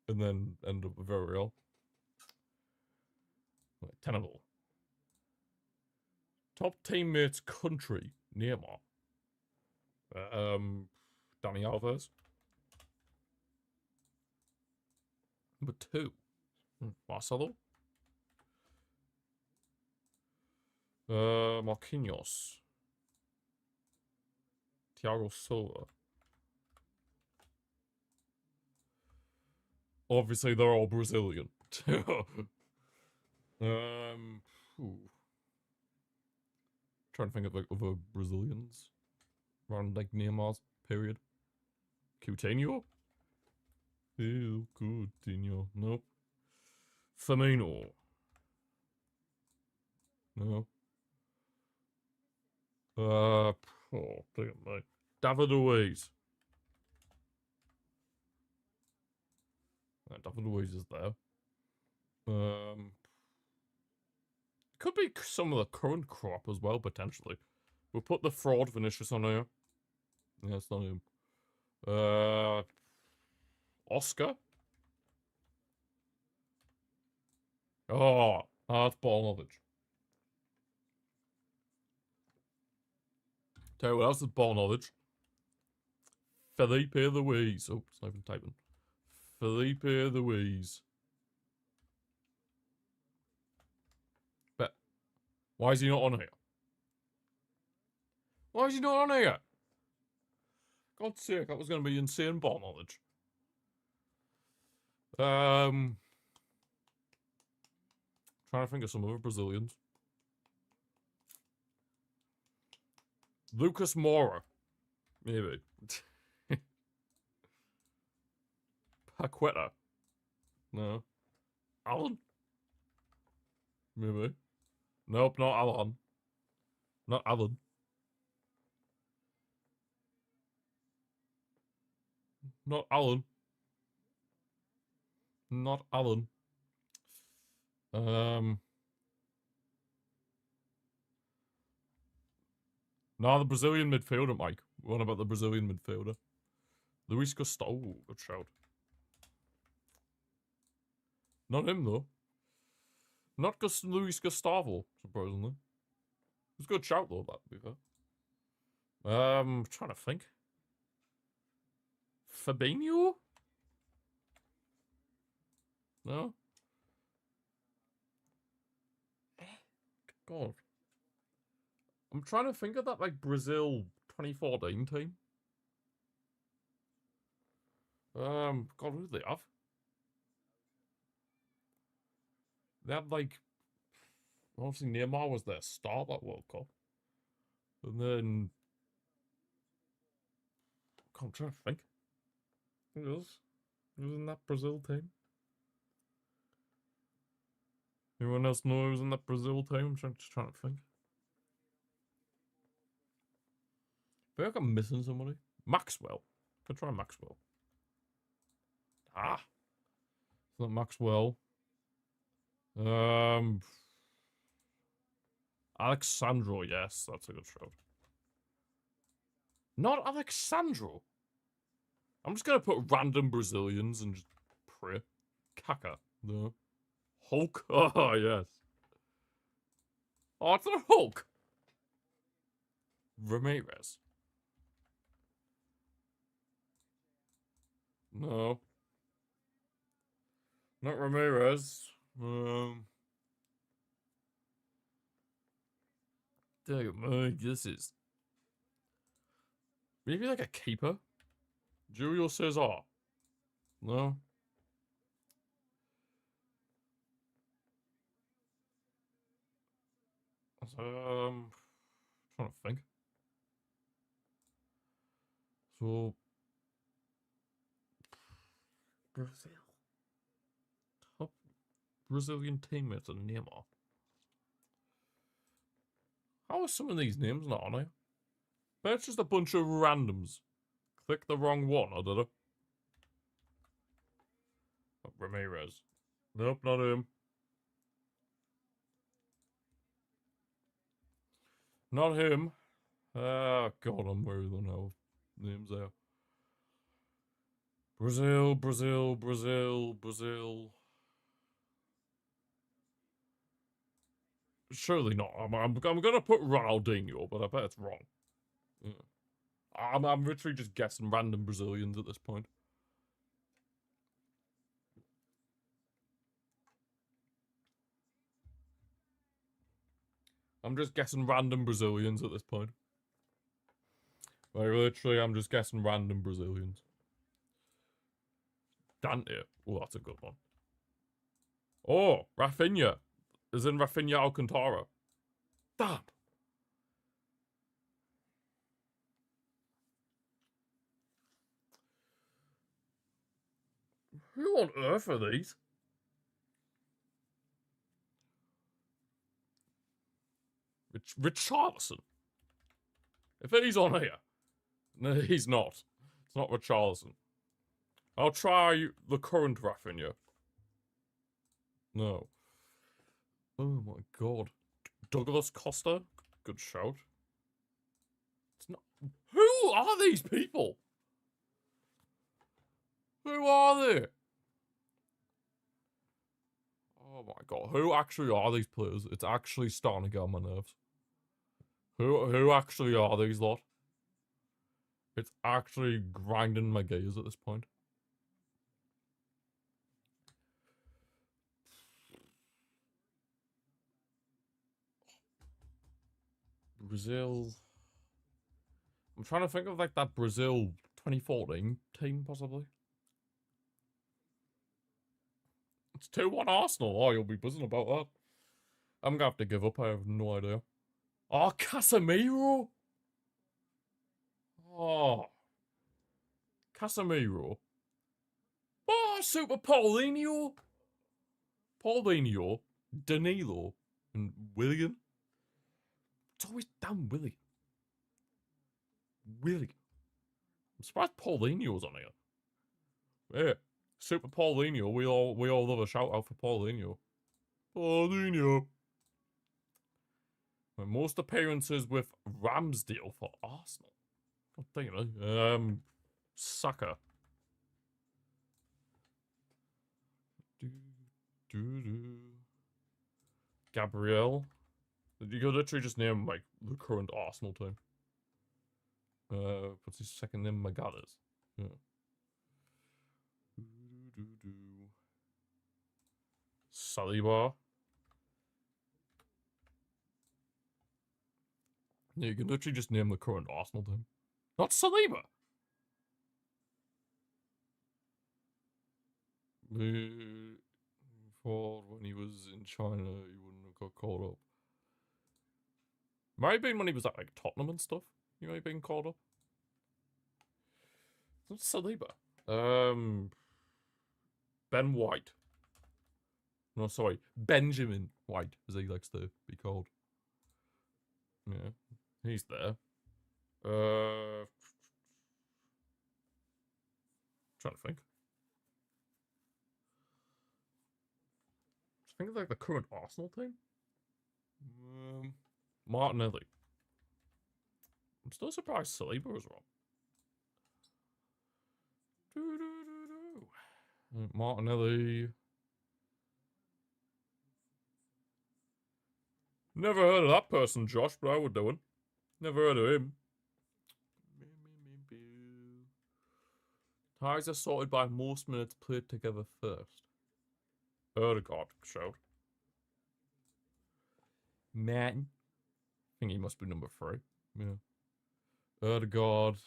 And then ended up with Villarreal. Like, tenable. Top teammates country. Neymar. Dani Alves. Number 2. Marcelo. Marquinhos. Thiago Silva. Obviously, they're all Brazilian. Trying to think of like other Brazilians around like Neymar's period. Coutinho. Ew, Coutinho. Nope. Firmino. No. Oh, damn me. David Luiz. David Luiz is there. Could be some of the current crop as well, potentially. We'll put the fraud Vinicius on here. Yeah, it's not him. Oscar? Oh, that's ball knowledge. Tell you what else is ball knowledge. Felipe Luiz. Oh, it's not even typing. Felipe Luiz. But why is he not on here? Why is he not on here? God's sake, that was going to be insane ball knowledge. Trying to think of some other Brazilians. Lucas Moura. Maybe. Paqueta. No. Alan? Maybe. Nope, not Alan. Not Alan. Not Alan. Not Alan. No, the Brazilian midfielder, Mike. What about the Brazilian midfielder? Luis Gustavo. Oh, good shout. Not him, though. Not Luis Gustavo, surprisingly. It was a good shout, though, that, to be fair. Trying to think. Fabinho? No? God. I'm trying to think of that, like, Brazil 2014 team. God, who did they have? They had, like, obviously Neymar was their star that World Cup. And then, God, I'm trying to think. Who was in that Brazil team? Anyone else know who was in that Brazil team? I'm just trying to think. I feel like I'm missing somebody. Maxwell. Could try Maxwell. Ah. It's not Maxwell. Alexandro, yes, that's a good shout. Not Alexandro. I'm just gonna put random Brazilians and just pray. Kaka. No. Hulk. Oh, yes. Oh, it's not Hulk. Ramirez. No. Not Ramirez. Damn, this is maybe like a keeper. Julio Cesar. No. Trying to think. So Brazil. Top Brazilian teammates and Neymar. How are some of these names not on here? But it's just a bunch of randoms. Click the wrong one, I did it. Oh, Ramirez. Nope, not him. Not him. Oh, God, I'm worried now. Names there. Brazil, Brazil, Brazil, Brazil. Surely not. I'm gonna put Ronaldinho, but I bet it's wrong. Yeah. I'm literally just guessing random Brazilians at this point. I'm just guessing random Brazilians at this point. Like, literally, I'm just guessing random Brazilians. Dante. Oh, that's a good one. Oh, Rafinha. As in Rafinha Alcantara. Damn. Who on earth are these? Richarlison. If he's on here. No, he's not. It's not Richarlison. I'll try the current Rafinha. No. Oh my god. Douglas Costa? Good shout. It's not. Who are these people? Who are they? Oh my god. Who actually are these players? It's actually starting to get on my nerves. Who actually are these lot? It's actually grinding my gears at this point. Brazil. I'm trying to think of like that Brazil 2014 team, possibly. It's 2-1 Arsenal. Oh, you'll be buzzing about that. I'm gonna have to give up. I have no idea. Oh, Casemiro. Oh, Casemiro. Oh, Super Paulinho. Paulinho, Danilo, and William. It's always damn Willie. Willie. I'm surprised Paulinho's on here. Yeah, Super Paulinho. We all love a shout out for Paulinho. Paulinho. Most appearances with Ramsdale for Arsenal. God damn it. Saka. Gabriel. You could literally just name like the current Arsenal team. What's his second name? Magadas. Yeah. Saliba. Yeah, you can literally just name the current Arsenal team. Not Saliba. For when he was in China, he wouldn't have got caught up. Might have been when he was at like Tottenham and stuff. He might have been caught up. It's not Saliba. Ben White. No, sorry, Benjamin White, as he likes to be called. Yeah, he's there. Trying to think. Just think of like the current Arsenal team. Martinelli. I'm still surprised Saliba was wrong. Martinelli. Never heard of that person, Josh, but I would do it. Never heard of him. Ties are sorted by most minutes played together first. Erdegaard showed. Man. I think he must be number 3. Yeah. Erdegaard.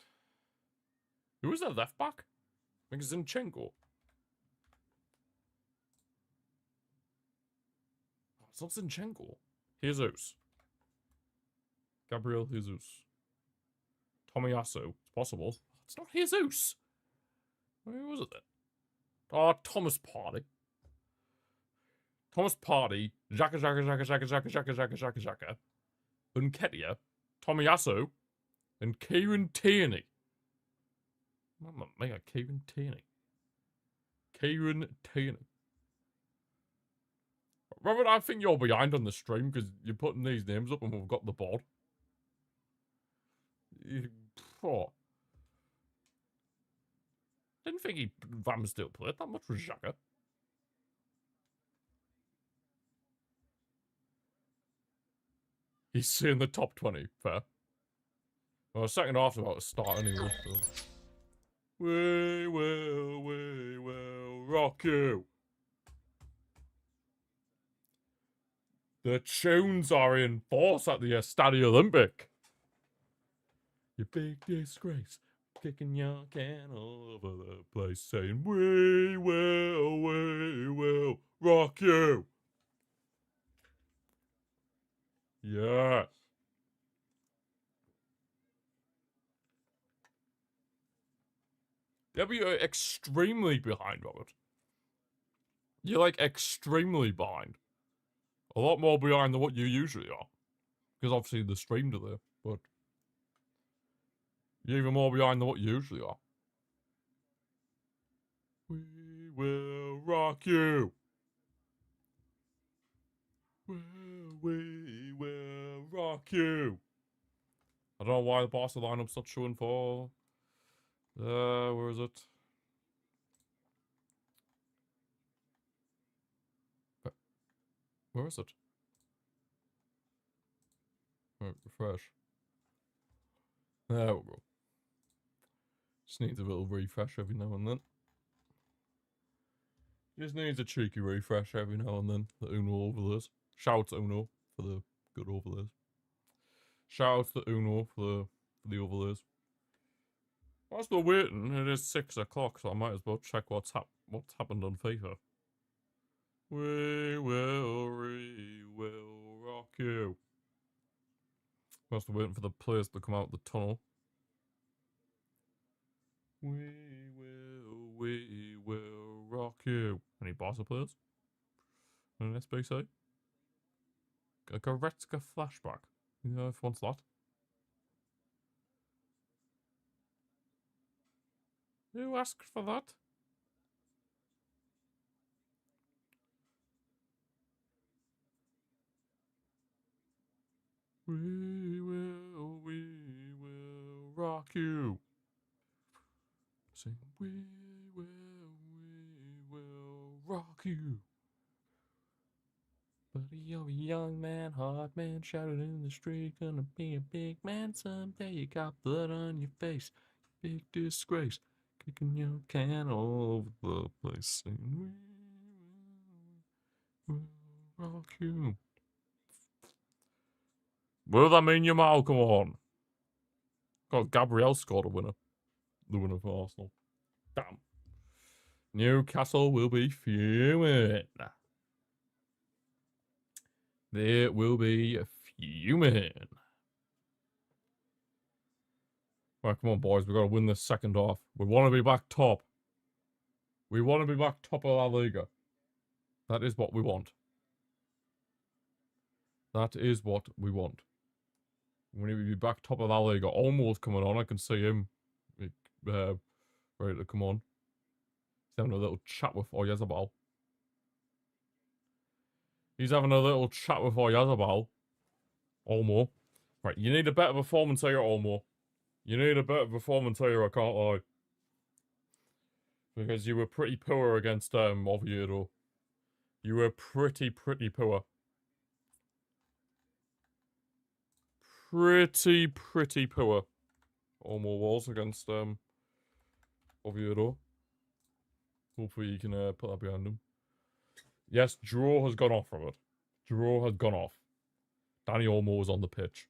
Who was that left back? I think it's Zinchenko. Oh, it's not Zinchenko. Jesus. Gabriel Jesus. Tomiyasu. It's possible. It's not Jesus. Who was it then? Oh, Thomas Partey. Thomas Partey. Xhaka. Nketiah. Tomiyasu. And Kieran Tierney. Mamma mia, Kieran Tierney. Kieran Tierney. Robert, I think you're behind on the stream because you're putting these names up and we've got the board. Oh. Didn't think Ramsdale played that much for Xhaka. He's in the top 20, fair. Well, second half's about to start anyway, so. We will rock you. The tunes are in force at the Estadi Olimpic. You big disgrace, kicking your can all over the place, saying, we will rock you. Yes. Yeah, but you're extremely behind, Robert. You're like extremely behind. A lot more behind than what you usually are. Because obviously the streams are there, but you're even more behind than what you usually are. We will rock you. We will rock you. I don't know why the Barca lineup's not showing for. Where is it? Where is it? Right, refresh. There we go. Just needs a little refresh every now and then. Just needs a cheeky refresh every now and then. The Uno overlays. Shout out to Uno for the good overlays. Shout out to Uno for the overlays. Whilst we're waiting, it is 6 o'clock, so I might as well check what's happened on FIFA. We will rock you. Whilst we're waiting for the players to come out the tunnel. We will rock you. Any Barca players? An SBC? A Goretzka flashback. You know if wants that? Who asked for that? We will rock you. Sing, we will rock you. Buddy, you're a young man, hard man, shouted in the street, gonna be a big man someday. You got blood on your face, big disgrace, kicking your can all over the place. Sing, we will rock you. Will that mean your mouth? Come on. God, Gabriel scored a winner. The winner for Arsenal. Damn. Newcastle will be fuming. They will be fuming. Right, come on, boys. We've got to win this second half. We want to be back top. We want to be back top of La Liga. That is what we want. That is what we want. We need to be back top of La Liga. Almost coming on. I can see him ready to come on. He's having a little chat with Oyarzabal. He's having a little chat with Oyarzabal. Olmo. Right, you need a better performance here, Olmo. You need a better performance here, I can't lie. Because you were pretty poor against Oviedo. You were pretty poor. Pretty poor. Olmo was against Oviedo. Hopefully you can put that behind him. Yes, draw has gone off, Robert. Draw has gone off. Danny Olmo was on the pitch.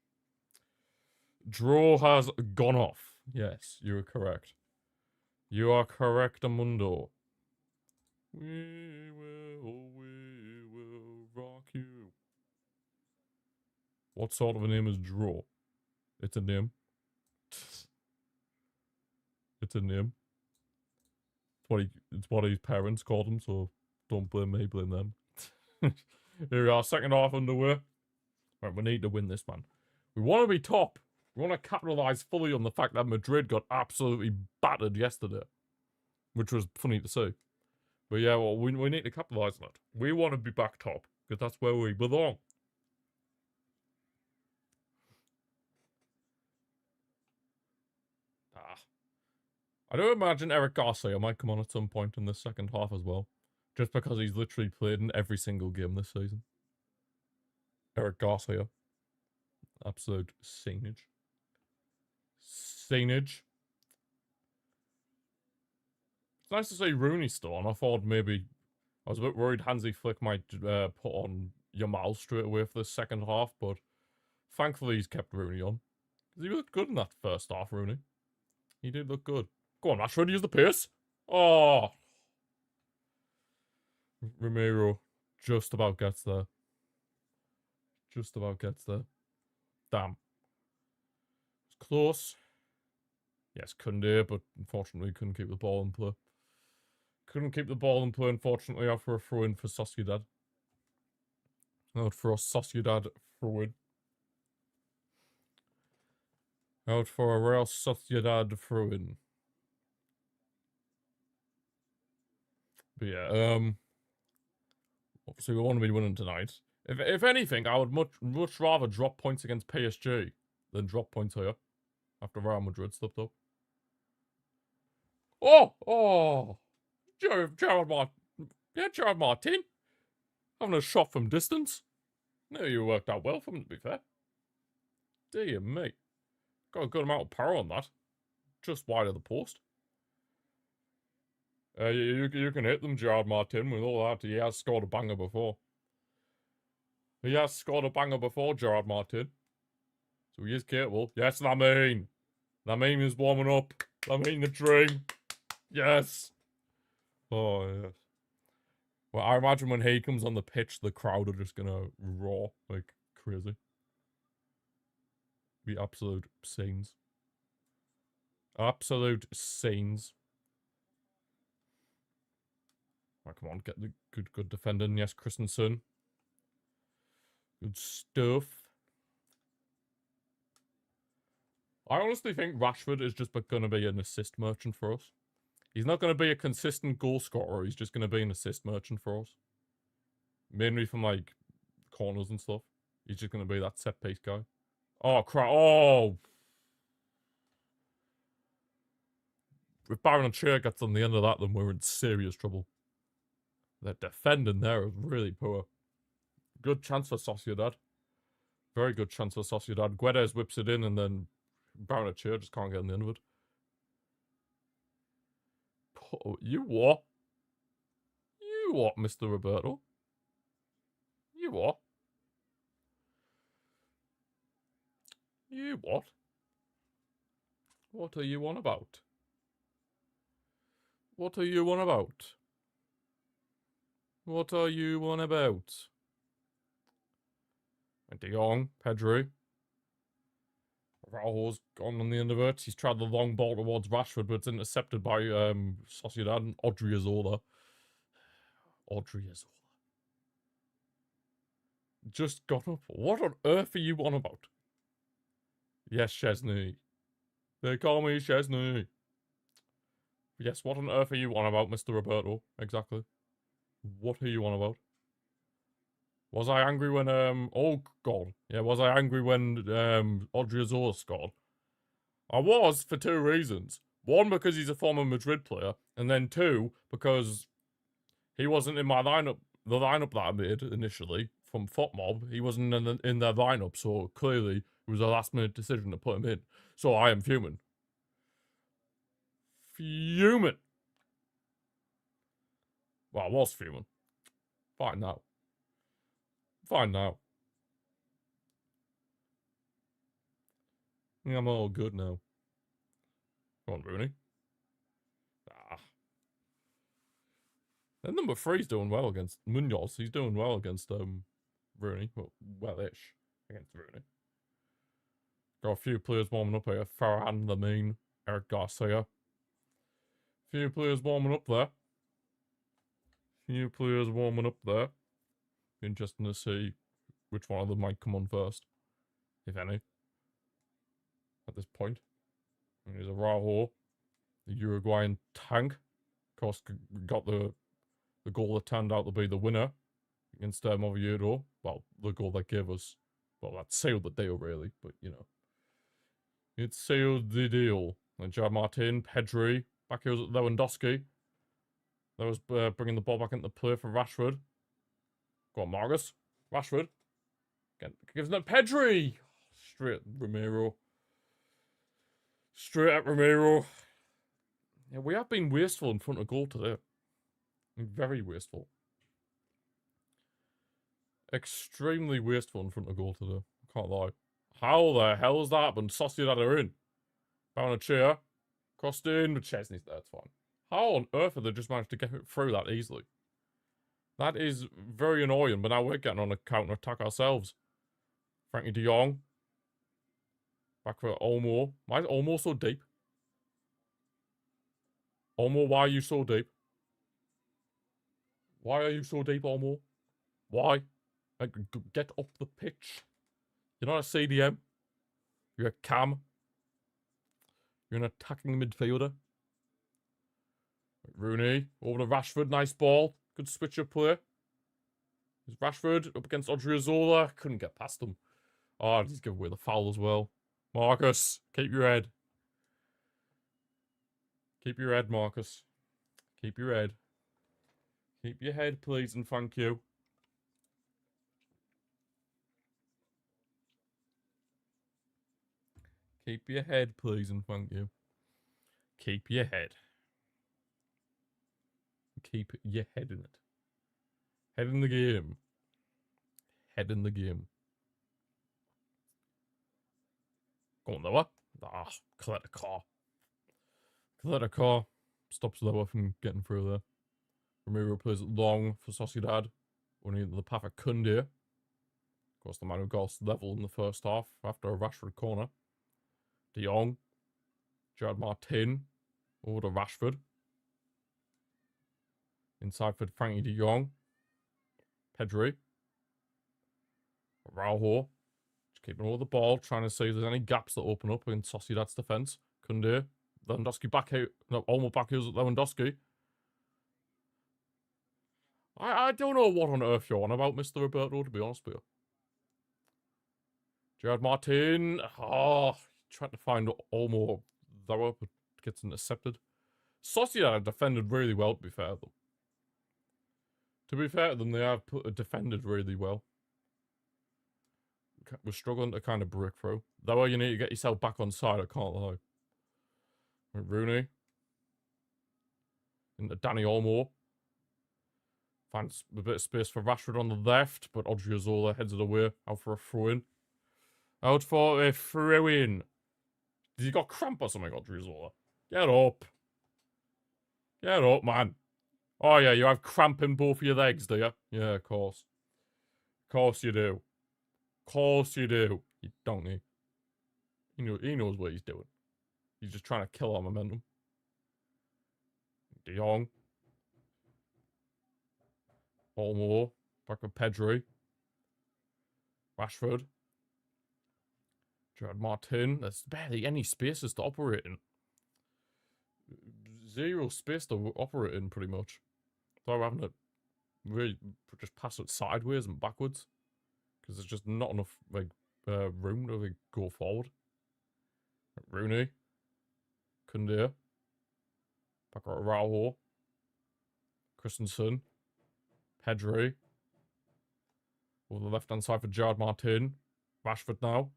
Draw has gone off. Yes, you are correct. You are correct, Amundo. We will rock you. What sort of a name is Draw? It's a name. It's a name. It's what his parents called him, so don't blame me, blame them. Here we are, second half underway. Right, we need to win this, man. We want to be top. We want to capitalise fully on the fact that Madrid got absolutely battered yesterday. Which was funny to see. But yeah, well, we need to capitalise on it. We want to be back top, because that's where we belong. I do imagine Eric Garcia might come on at some point in the second half as well. Just because he's literally played in every single game this season. Eric Garcia. Absolute scenage. Scenage. It's nice to see Rooney still on. I thought maybe... I was a bit worried Hansi Flick might put on Yamal straight away for the second half, but thankfully he's kept Rooney on. He looked good in that first half, Rooney. He did look good. Go on, Rashford, use the pace. Oh! Romero just about gets there. Just about gets there. Damn. It's close. Yes, Koundé, but unfortunately couldn't keep the ball in play. Couldn't keep the ball in play, unfortunately, after a throw-in for Sociedad. Out for a Sociedad throw-in. Out for a Real Sociedad throw-in. But yeah, obviously we want to be winning tonight. If anything, I would much rather drop points against PSG than drop points here after Real Madrid slipped up. Oh! Gerard Martin. Yeah, Gerard Martin. Having a shot from distance. No, you worked out well for him, to be fair. Dear me. Got a good amount of power on that. Just wide of the post. You can hit them, Gerard Martin, with all that. He has scored a banger before. Gerard Martin. So he is capable. Yes, Lamine. Lamine is warming up. Lamine the dream. Yes. Oh, yes. Well, I imagine when he comes on the pitch, the crowd are just gonna roar like crazy. Be absolute scenes. Absolute scenes. Right, come on, get the good defending. Yes, Christensen. Good stuff. I honestly think Rashford is just going to be an assist merchant for us. He's not going to be a consistent goal scorer. He's just going to be an assist merchant for us. Mainly from, like, corners and stuff. He's just going to be that set-piece guy. Oh, crap. Oh! If Baron Chair gets on the end of that, then we're in serious trouble. The defending there is really poor. Good chance for Sociedad. Very good chance for Sociedad. Guedes whips it in, and then Baron Chair just can't get on the end of it. Oh, you what? You what, Mr. Roberto? You what? You what? What are you on about? What are you on about? What are you on about? De Jong, Pedro. Raul's gone on the end of it. He's tried the long ball towards Rashford, but it's intercepted by Sociedad and Odriozola. Odriozola. Just got up. What on earth are you on about? Yes, Chesney. They call me Chesney. Yes, what on earth are you on about, Mr. Roberto? Exactly. What are you on about? Was I angry when, oh god. Yeah, was I angry when, Odriozola scored? I was, for two reasons. One, because he's a former Madrid player, and then two, because he wasn't in my lineup, the lineup that I made initially, from FotMob. He wasn't in their lineup, so clearly it was a last-minute decision to put him in. So I am fuming. Fuming. Well, I was fuming. Fine now. Fine now. I'm all good now. Come on, Rooney. Ah. And number 3's doing well against Munoz. He's doing well against Rooney. Well-ish against Rooney. Got a few players warming up here. Farhan, Lamine, Eric Garcia. Few players warming up there. Interesting to see which one of them might come on first, if any, at this point. And here's a Raul, the Uruguayan tank. Of course, got the goal that turned out to be the winner against Oviedo. Well, the goal that gave us, well, that sealed the deal, really, but, you know. It sealed the deal. And Gerard Martin, Pedri, Back here was Lewandowski. That was bringing the ball back into play for Rashford. Go on, Marcus. Rashford. Gives it to Pedri. Straight at Romero. Straight at Romero. Yeah, we have been wasteful in front of goal today. Very wasteful. Extremely wasteful in front of goal today. Can't lie. How the hell has that happened? Sociedad are in. Barcelona. Crossed in, but Chesney's there, it's fine. How on earth have they just managed to get through that easily? That is very annoying, but now we're getting on a counter-attack ourselves. Frankie de Jong. Back for Olmo. Why is Olmo so deep? Olmo, why are you so deep? Why are you so deep, Olmo? Why? Like, get up the pitch. You're not a CDM. You're a cam. You're an attacking midfielder. Rooney, over to Rashford, nice ball. Good switch of play. There's Rashford up against Odriozola. Couldn't get past him. Oh, he's giving away the foul as well. Marcus, keep your head. Keep your head, Marcus. Keep your head. Keep your head, please, and thank you. Keep your head, please, and thank you. Keep your head. Keep your head in it. Head in the game. Head in the game. Go on, Lower. Ah, collect a car. Collect a car. Stops Lower from getting through there. Romero plays it long for Sociedad. Only the path of Kunde. Of course, the man who got level in the first half after a Rashford corner. De Jong. Gerard Martin. Over to Rashford. Inside for Frankie de Jong. Pedri. Araujo. Just keeping all the ball, trying to see if there's any gaps that open up in Sociedad's defence. Kunde. Lewandowski back out. No, almost back out at Lewandowski. I don't know what on earth you're on about, Mr. Roberto, to be honest with you. Gerard Martin. Oh, trying to find Olmo there, but gets intercepted. Sociedad defended really well, to be fair to them. To be fair to them, they have defended really well. We're struggling to kind of break through. That way you need to get yourself back on side, I can't lie. Rooney. Into Danny Olmo. Finds a bit of space for Rashford on the left, but Odriozola heads it away. Out for a throw-in. Out for a throw-in. Has he got cramp or something, Odriozola? Get up. Get up, man. Oh, yeah, you have cramp in both of your legs, do you? Yeah, of course. Of course you do. Of course you do. You don't need. He knows what he's doing. He's just trying to kill our momentum. De Jong. Olmo. Back with Pedri. Rashford. Gerard Martin. There's barely any spaces to operate in. Zero space to operate in, pretty much. So I'm having to really just pass it sideways and backwards. Because there's just not enough room to go forward. Rooney. Kunde. Back at Araujo. Christensen. Pedri. Over the left-hand side for Gerard Martin. Rashford now.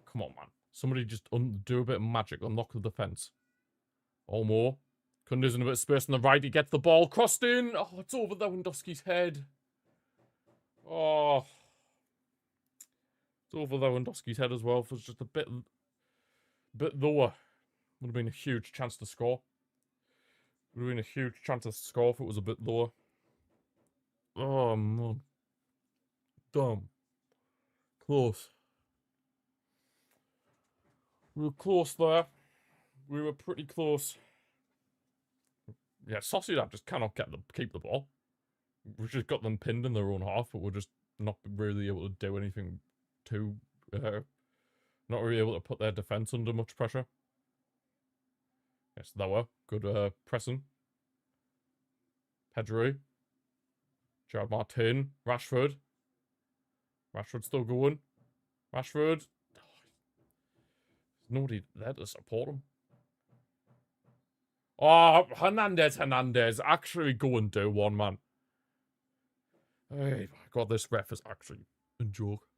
Come on, man. Somebody just do a bit of magic. Unlock the defence. Olmo. Kunde's in a bit of space on the right. He gets the ball. Crossed in. Oh, it's over Lewandowski's head. Oh. It's over Lewandowski's head as well. If it was just a bit lower. Would have been a huge chance to score. Would have been a huge chance to score if it was a bit lower. Oh, man. Dumb. Close. We were close there. We were pretty close. Yeah, Sociedad just cannot keep the ball. We've just got them pinned in their own half, but we're just not really able to do anything too... not really able to put their defence under much pressure. Yes, lower. Good pressing. Pedri. Gerard Martin. Rashford. Rashford still going. Rashford. There's nobody there to support him. Oh, Hernandez. Actually go and do one, man. Hey, my God, this ref is actually a joke.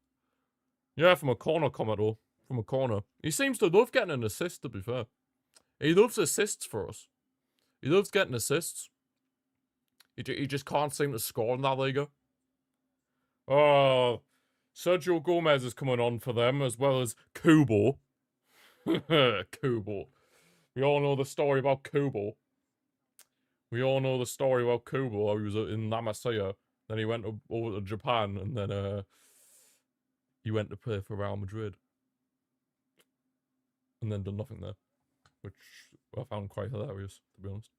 Yeah, from a corner comment, though. From a corner. He seems to love getting an assist, to be fair. He loves assists for us. He loves getting assists. He just can't seem to score in that Liga. Oh, Sergio Gomez is coming on for them, as well as Kubo. Kubo. We all know the story about Kubo. We all know the story about Kubo. He was in La Masia. Then he went over to Japan, and then he went to play for Real Madrid. And then done nothing there. Which I found quite hilarious, to be honest.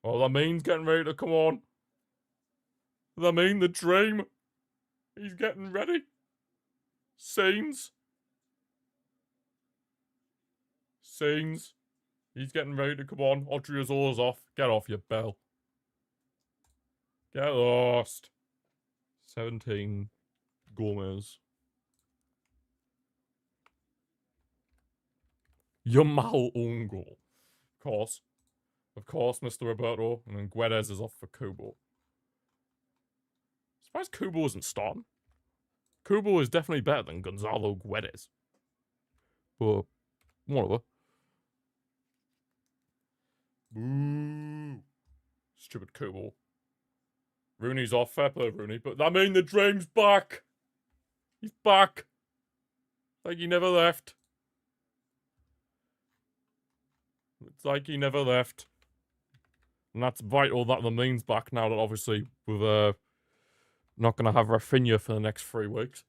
Oh, Lamin's getting ready to come on. Lamin, the dream. He's getting ready. Scenes. He's getting ready to come on. Odriozor's off. Get off, you bell. Get lost. 17. Gomez. Yamal own goal. Of course, Mr. Roberto. And then Guedes is off for Kubo. Surprised Kubo isn't starting. Kubo is definitely better than Gonzalo Guedes. But, whatever. Boo. Stupid Kubo. Rooney's off. Fair play, Rooney. But that means the dream's back. He's back. Like he never left. It's like he never left. And that's vital that the mean's back now that obviously we're not going to have Rafinha for the next 3 weeks.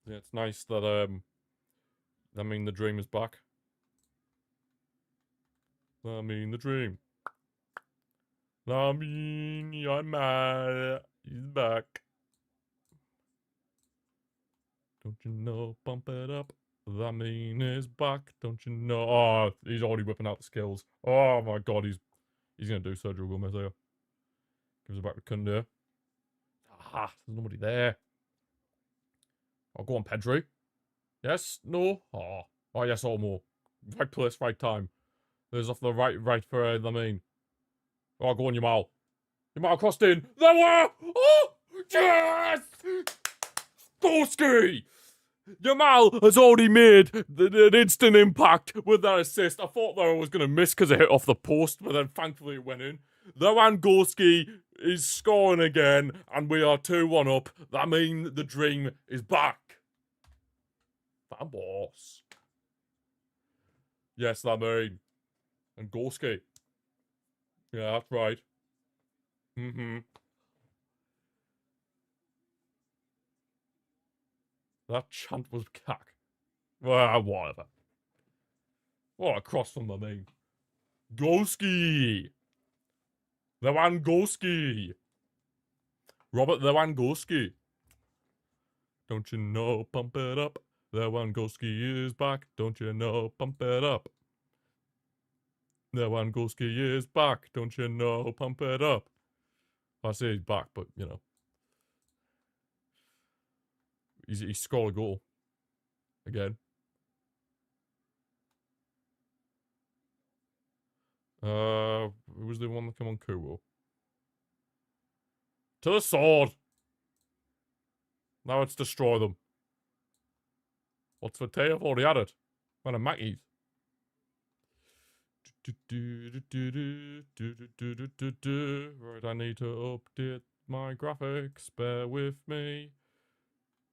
Yeah, it's nice that the dream is back. The dream. I'm mad. He's back. Don't you know, bump it up. Lamin is back. Don't you know? Oh, he's already whipping out the skills. Oh my God, he's gonna do Sergio Gomez here. Gives it back to Kunde. Aha, there's nobody there. Oh, go on, Pedri. Yes, no. Oh yes, Olmo. Right place, right time. There's off the right for Lamin. Oh, go on, Yamal. Yamal crossed in. There were. Oh, yes. Gorski! Yamal has already made an instant impact with that assist. I thought that I was going to miss because it hit off the post, but then thankfully it went in. Lewandowski is scoring again, and we are 2-1 up. That means the dream is back. Vamos. Yes, Lamin. And Gorski. Yeah, that's right. That chant was cack. Well, whatever. What a cross from Lamin. Goski. Lewandowski. Robert Lewandowski. Don't you know, pump it up. Lewandowski is back. Don't you know, pump it up. Lewandowski is back. Don't you know, pump it up. I say he's back, but, you know. He scored a goal. Again. Who was the one that came on Kubo? To the sword! Now it's destroy them. What's for Tay? I've already had it. Man, a Mackey's. Right, I need to update my graphics. Bear with me.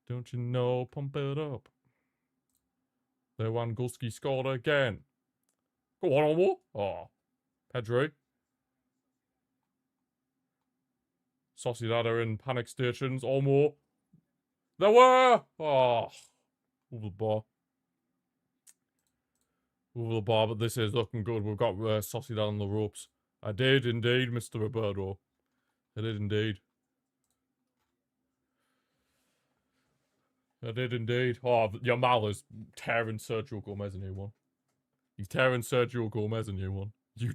Don't you know, pump it up. Lewandowski scored again. Go on, Olmo. Oh, Pedri. Sociedad are in panic stations. Olmo. There were. Oh, over the bar. Over the bar, but this is looking good. We've got Sociedad on the ropes. I did indeed, Mr. Roberto. I did indeed. I did indeed. Oh, Yamal is tearing Sergio Gomez a new one. He's tearing Sergio Gomez a new one. You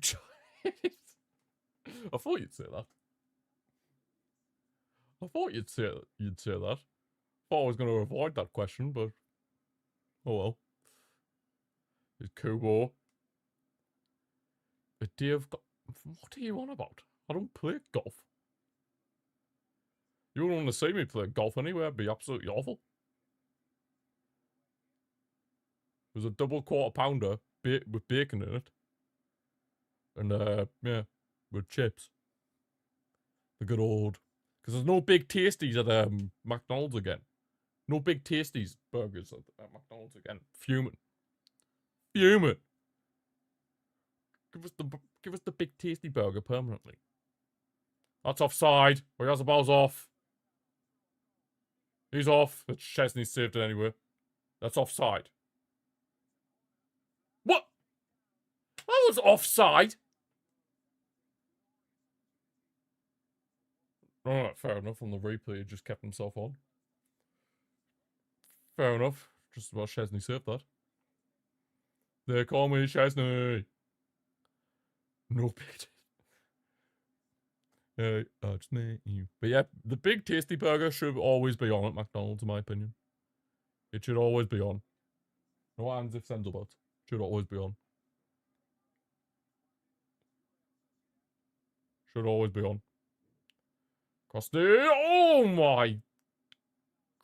I thought you'd say that. I thought you'd say that. I Thought I was going to avoid that question, but oh well. Is Kubo a day of golf? What are you on about? I don't play golf. You wouldn't want to see me play golf anyway. It'd be absolutely awful. There's a double quarter pounder with bacon in it. And, yeah, with chips. The good old... Because there's no big tasties at McDonald's again. No big tasties burgers at McDonald's again. Fuming. Fuming. Give us the big tasty burger permanently. That's offside. Oyarzabal's off. He's off. Chesney saved it anyway. That's offside. What? That was offside. Alright, fair enough. On the replay, he just kept himself on. Fair enough. Just about Chesney saved that. They call me Chesney. No big. It's me. But yeah, the big tasty burger should always be on at McDonald's, in my opinion. It should always be on. No ands, ifs, ands, or buts. Should always be on. Should always be on. Cross the... Oh my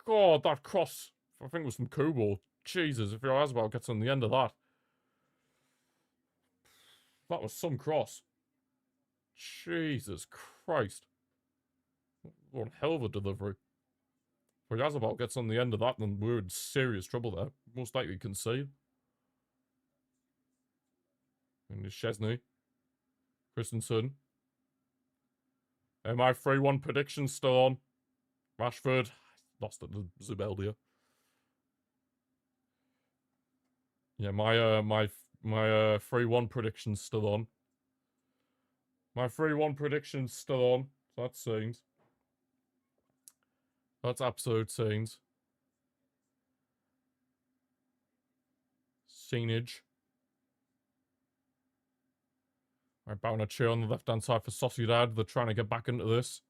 god, that cross. I think it was from Kubo. Jesus, if Oyarzábal gets on the end of that. That was some cross. Jesus Christ. What a hell of a delivery. If Oyarzábal gets on the end of that, then we're in serious trouble there. Most likely concede. And it's Chesney. Christensen. My 3-1 prediction's still on. Rashford. Lost at the Zubeldia. Yeah, my 3-1 prediction's still on. My 3-1 prediction's still on. So that's scenes. That's absolute scenes. Scenage. Right, Barcelona on the left-hand side for Sociedad. They're trying to get back into this.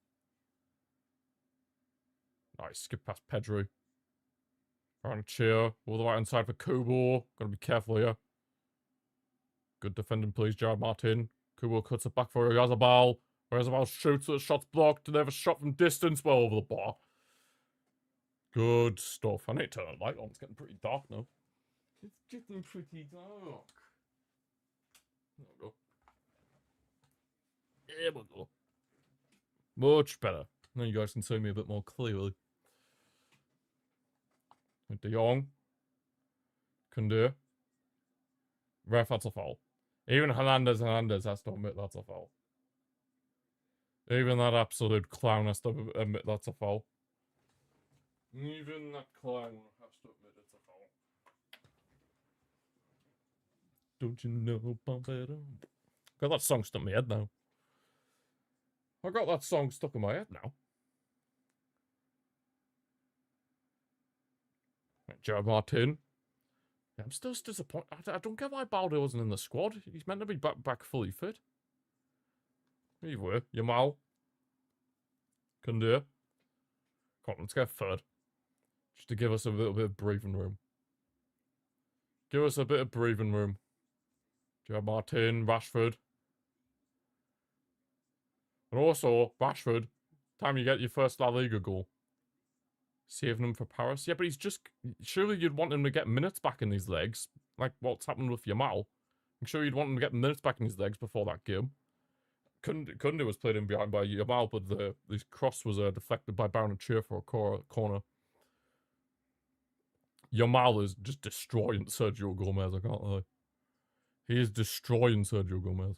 Nice, skip past Pedro. Barcelona all the right-hand side for Kubo. Gotta be careful here. Good defending, please, Jared Martin. Kubo cuts it back for Oyarzábal. Oyarzábal shoots, the shot's blocked. They have a shot from distance, well over the bar. Good stuff. I need to turn the light on. It's getting pretty dark now. It's getting pretty dark. There we go. There we go. Much better. Now you guys can see me a bit more clearly. De Jong. Koundé. Ref, that's a foul. Even Hernandez has to admit that's a foul. Even that absolute clown has to admit that's a foul. Even that clown has to admit it's a foul. Don't you know, bump it up. Got that song stuck in my head now. I got that song stuck in my head now. Jared Martin. Yeah, I'm still disappointed. I don't get why Balde wasn't in the squad. He's meant to be back fully fit. Either way, Yamal. Koundé. Come on, let's get third. Just to give us a little bit of breathing room. Give us a bit of breathing room. Jared Martin, Rashford. And also, Rashford, time you get your first La Liga goal. Saving him for Paris. Yeah, but he's just... Surely you'd want him to get minutes back in his legs. Like what's happened with Yamal. I'm sure you'd want him to get minutes back in his legs before that game. Koundé was played in behind by Yamal, but his cross was deflected by Barnechea for a corner. Yamal is just destroying Sergio Gomez, I can't lie. He is destroying Sergio Gomez.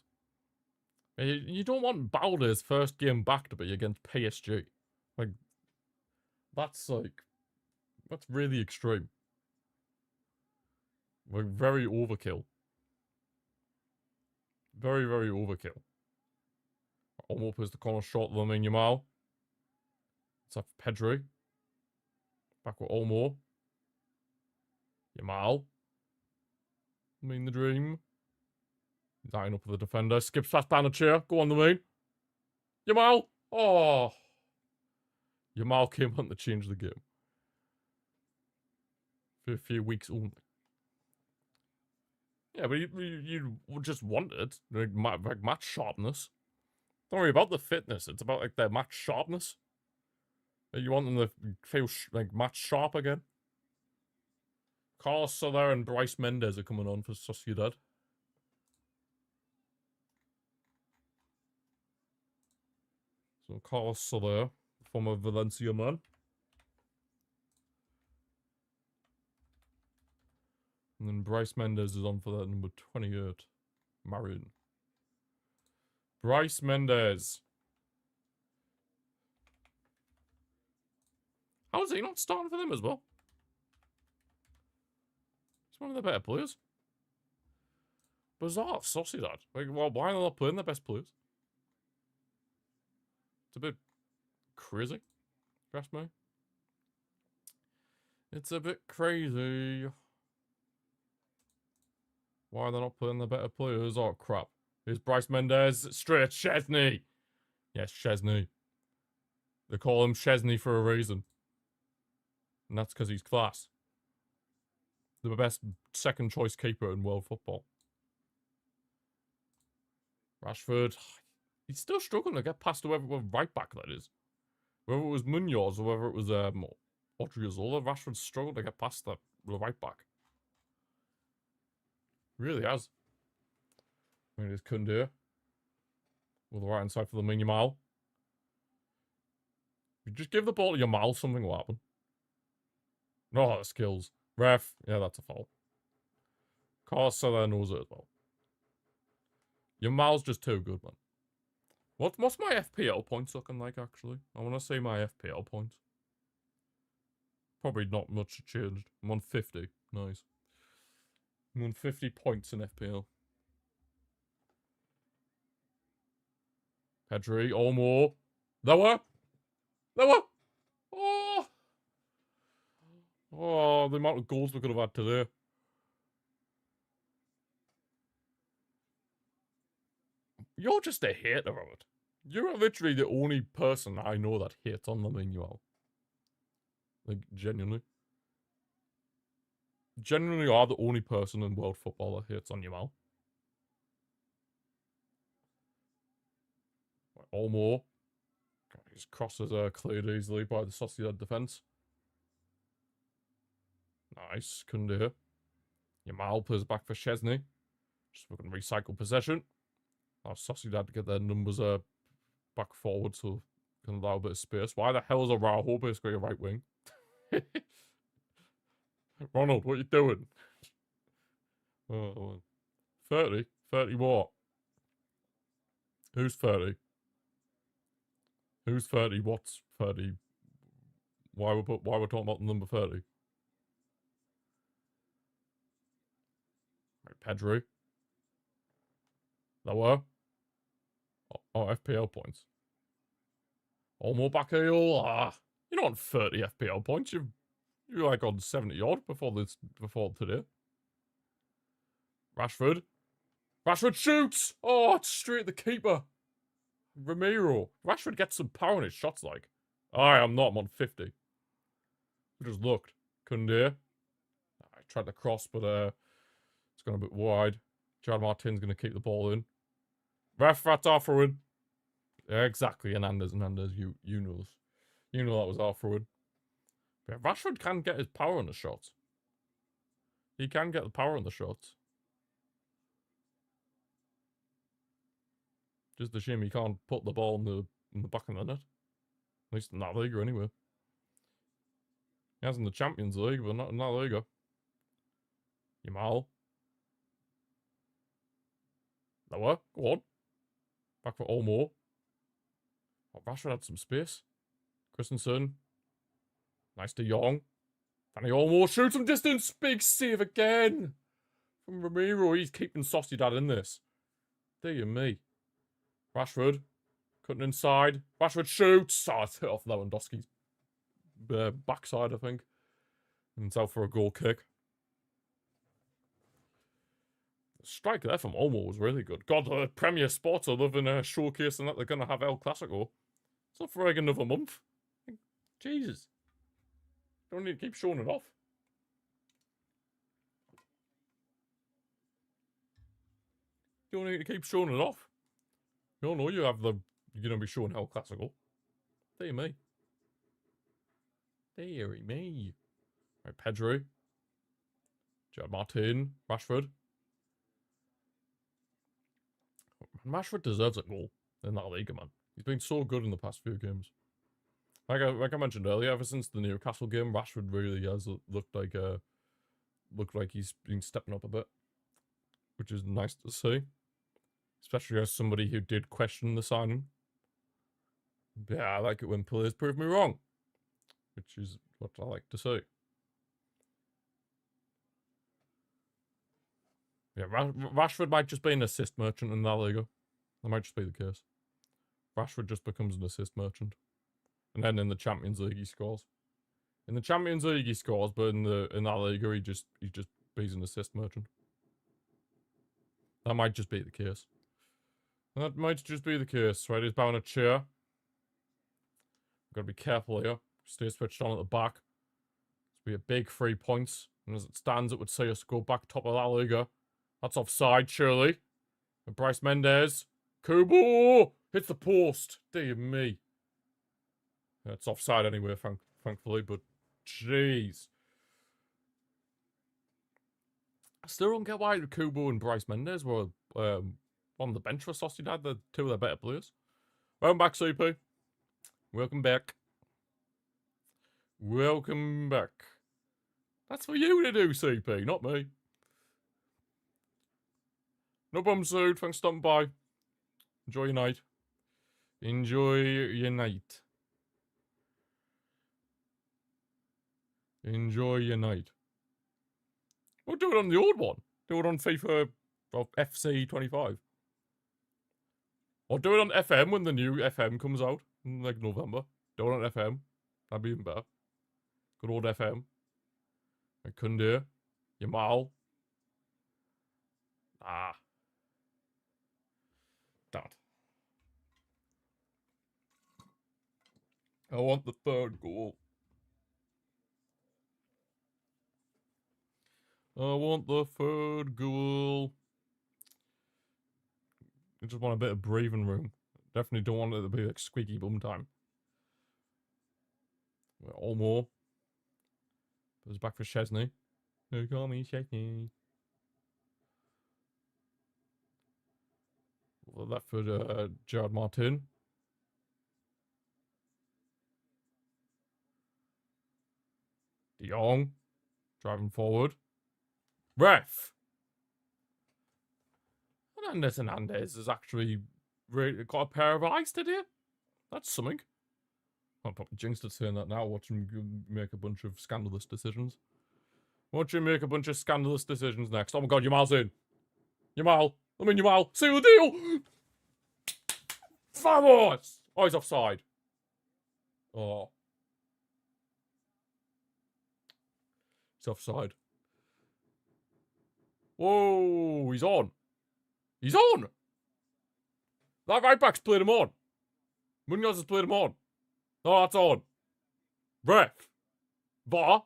You don't want Balde's first game back to be against PSG. Like, that's really extreme. Like, very overkill. Very, very overkill. Olmo plays the corner short, Lamine Yamal. It's up for Pedro. Back with Olmo. Yamal. Mean the dream. Lining up with the defender. Skips past Barnechea. Go on, Lamine. Yamal. Oh. Yamal came on to change the game. For a few weeks only. Yeah, but you just want it. Like match sharpness. Don't worry about the fitness. It's about like their match sharpness. You want them to feel like match sharp again. Carlos Soler and Bryce Mendes are coming on for Sociedad. So Carlos Soler, former Valencia man. And then Bryce Mendes is on for that number 28. Marin. Bryce Mendes. How is he not starting for them as well? He's one of the better players. Bizarre, Sociedad. Like, well, why are they not playing their best players? It's a bit crazy. Trust me. It's a bit crazy. Why are they not playing the better players? Oh, crap. Here's Bryce Mendes. Straight at Chesney. Yes, Chesney. They call him Chesney for a reason. And that's because he's class. The best second choice keeper in world football. Rashford. He's still struggling to get past whoever right back that is. Whether it was Munoz or whether it was Odriozola, Rashford struggled to get past the right back. Really has. I mean, it's Koundé. With the right hand side for the Yamal. You just give the ball to Yamal, something will happen. No, the skills. Ref. Yeah, that's a foul. Carlos Soler knows it as well. Yamal's just too good, man. What's my FPL points looking like, actually? I want to see my FPL points. Probably not much changed. I'm on 50. Nice. I'm on 50 points in FPL. Pedri, Olmo. Lower. Lower. Oh. Oh, the amount of goals we could have had today. You're just a hater of it. You're literally the only person I know that hates on the Manuel. Like, genuinely. Genuinely are the only person in world football that hates on Yamal. Olmo. His crosses are cleared easily by the Sociedad defence. Nice, Koundé. Yamal plays back for Chesney. Just fucking recycle possession. Now Sociedad to get their numbers back forward so can allow a bit of space. Why the hell is Araujo basically a right wing? Ronald, what are you doing? Oh, 30? 30 what? Who's 30? Who's 30? What's 30? Why we're talking about the number 30? Right, Pedri. Lower. Oh, FPL points. Olmo back heel. Ah, you don't want 30 FPL points. You're like on 70 odd before today. Rashford. Rashford shoots! Oh, it's straight at the keeper. Ramiro. Rashford gets some power in his shots, like. I am not. I'm on 50. I just looked. Koundé. I tried to cross, but it's gone a bit wide. Chad Martin's going to keep the ball in. Ref, that's our forward. Yeah, exactly. Hernandez. You know this. You know that was our forward. Yeah, Rashford can get his power on the shots. He can get the power on the shots. Just a shame he can't put the ball in the back of the net. At least in that Liga, anyway. He has in the Champions League, but not in that Liga. Yamal. Lower. Go on. Back for Olmo. Oh, Rashford had some space. Christensen. Nice De Jong. Danny Olmo shoots from distance. Big save again. From Ramiro. He's keeping Sociedad in this. Dear me. Rashford. Cutting inside. Rashford shoots. Oh, it's hit off Lewandowski's backside, I think. And it's out for a goal kick. The strike there from Olmo was really good. God, Premier Sports are loving showcasing that they're going to have El Clasico. It's not for like another month. Jesus. Don't need to keep showing it off. You don't need to keep showing it off. You don't know you're going to be showing El Clasico. Dear me. Deary me. Right, Pedro. Gerard Martin. Rashford. Rashford deserves a goal in that Liga, man. He's been so good in the past few games. Like I mentioned earlier, ever since the Newcastle game, Rashford really has looked like he's been stepping up a bit, which is nice to see. Especially as somebody who did question the signing. Yeah, I like it when players prove me wrong, which is what I like to see. Yeah, Rashford might just be an assist merchant in La Liga. That might just be the case. Rashford just becomes an assist merchant. And then in the Champions League he scores. In the Champions League he scores, but in La Liga he's an assist merchant. That might just be the case. That might just be the case, right? He's bound a chair. Gotta be careful here. Stay switched on at the back. This will be a big 3 points. And as it stands, it would see us go back top of La Liga. That's offside, surely. And Bryce Mendes. Kubo! Hits the post. Dear me. It's offside anyway, thankfully, but jeez. I still don't get why Kubo and Bryce Mendes were on the bench for Sociedad. They're two of their better players. Welcome back, CP. Welcome back. Welcome back. That's for you to do, CP, not me. No problem, Sude. Thanks for stopping by. Enjoy your night. Enjoy your night. Enjoy your night. We'll do it on the old one. Do it on FIFA or FC 25. Or do it on FM when the new FM comes out in like November. Do it on FM. That'd be even better. Good old FM. Like Kunde. Yamal. Dad. I want the third goal. I want the third goal. I just want a bit of breathing room. Definitely don't want it to be like squeaky bum time. Olmo. Goes back for Chesney. They call me Chesney. Left for Gerard Martin. De Jong. Driving forward. Ref! Hernandez has actually really got a pair of eyes today. That's something. I'll probably jinx it saying that now. Watch him make a bunch of scandalous decisions. Watch him make a bunch of scandalous decisions next. Oh my god, Yamal's in. Yamal. Seal the deal! Vamos! Oh, he's offside. Oh. He's offside. Whoa, he's on. He's on! That right back's played him on. Munoz has played him on. Oh, that's on. Ref. VAR.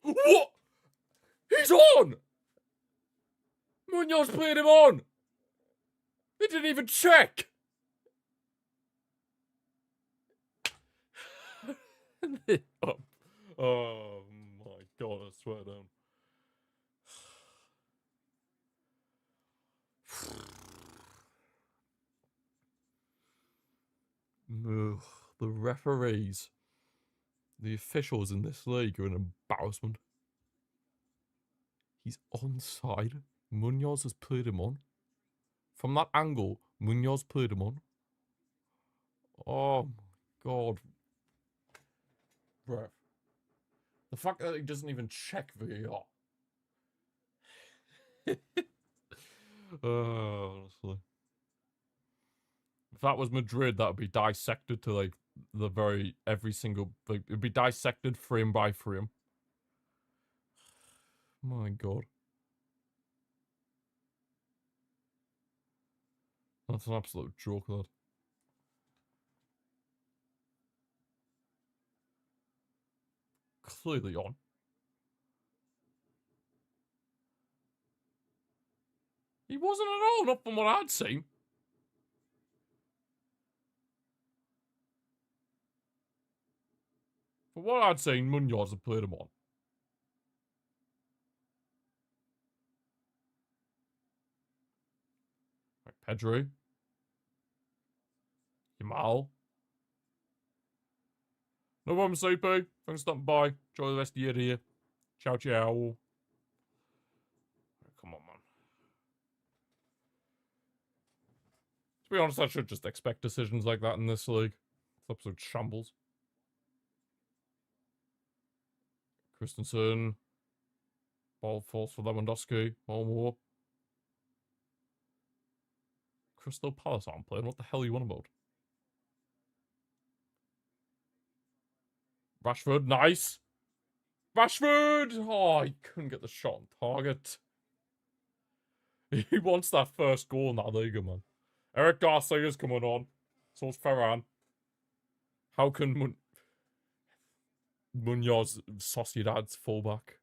What? He's on! Munoz played him on! They didn't even check! Oh my god, I swear down. Ugh, the referees, the officials in this league are an embarrassment. He's onside. Munoz has played him on. From that angle, Munoz played him on. Oh my god. Bruh. The fact that he doesn't even check VAR. Honestly. If that was Madrid, that would be dissected to like every single, like, it'd be dissected frame by frame. My god. That's an absolute joke, that. Clearly on. He wasn't at all, not from what I'd seen. From what I'd seen, Munoz had played him on. Right, Pedri. Yamal. No problem, CP. Thanks for stopping by. Enjoy the rest of the year here. Ciao, ciao. Come on, man. To be honest, I should just expect decisions like that in this league. It's absolute shambles. Christensen. Ball falls for Lewandowski. More. Crystal Palace aren't playing. What the hell are you on about? Rashford, nice. Rashford! Oh, he couldn't get the shot on target. He wants that first goal in that Liga, man. Eric Garcia's coming on. So's Ferran. How can Munoz, Sociedad's fullback?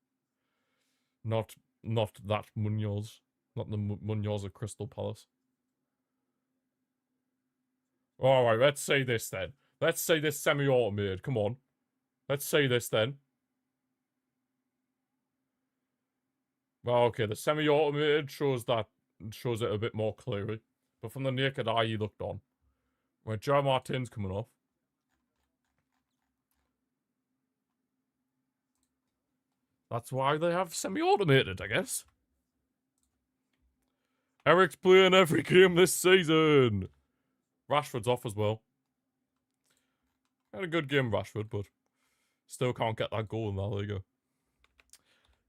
Not that Munoz. Not the Munoz of Crystal Palace. Alright, let's say this then. Let's say this semi-automated. Come on. Let's say this then. Well, okay, the semi-automated shows it a bit more clearly. But from the naked eye, he looked on. Right, Joe Martin's coming off. That's why they have semi-automated, I guess. Eric's playing every game this season. Rashford's off as well. Had a good game, Rashford, but still can't get that goal in La Liga.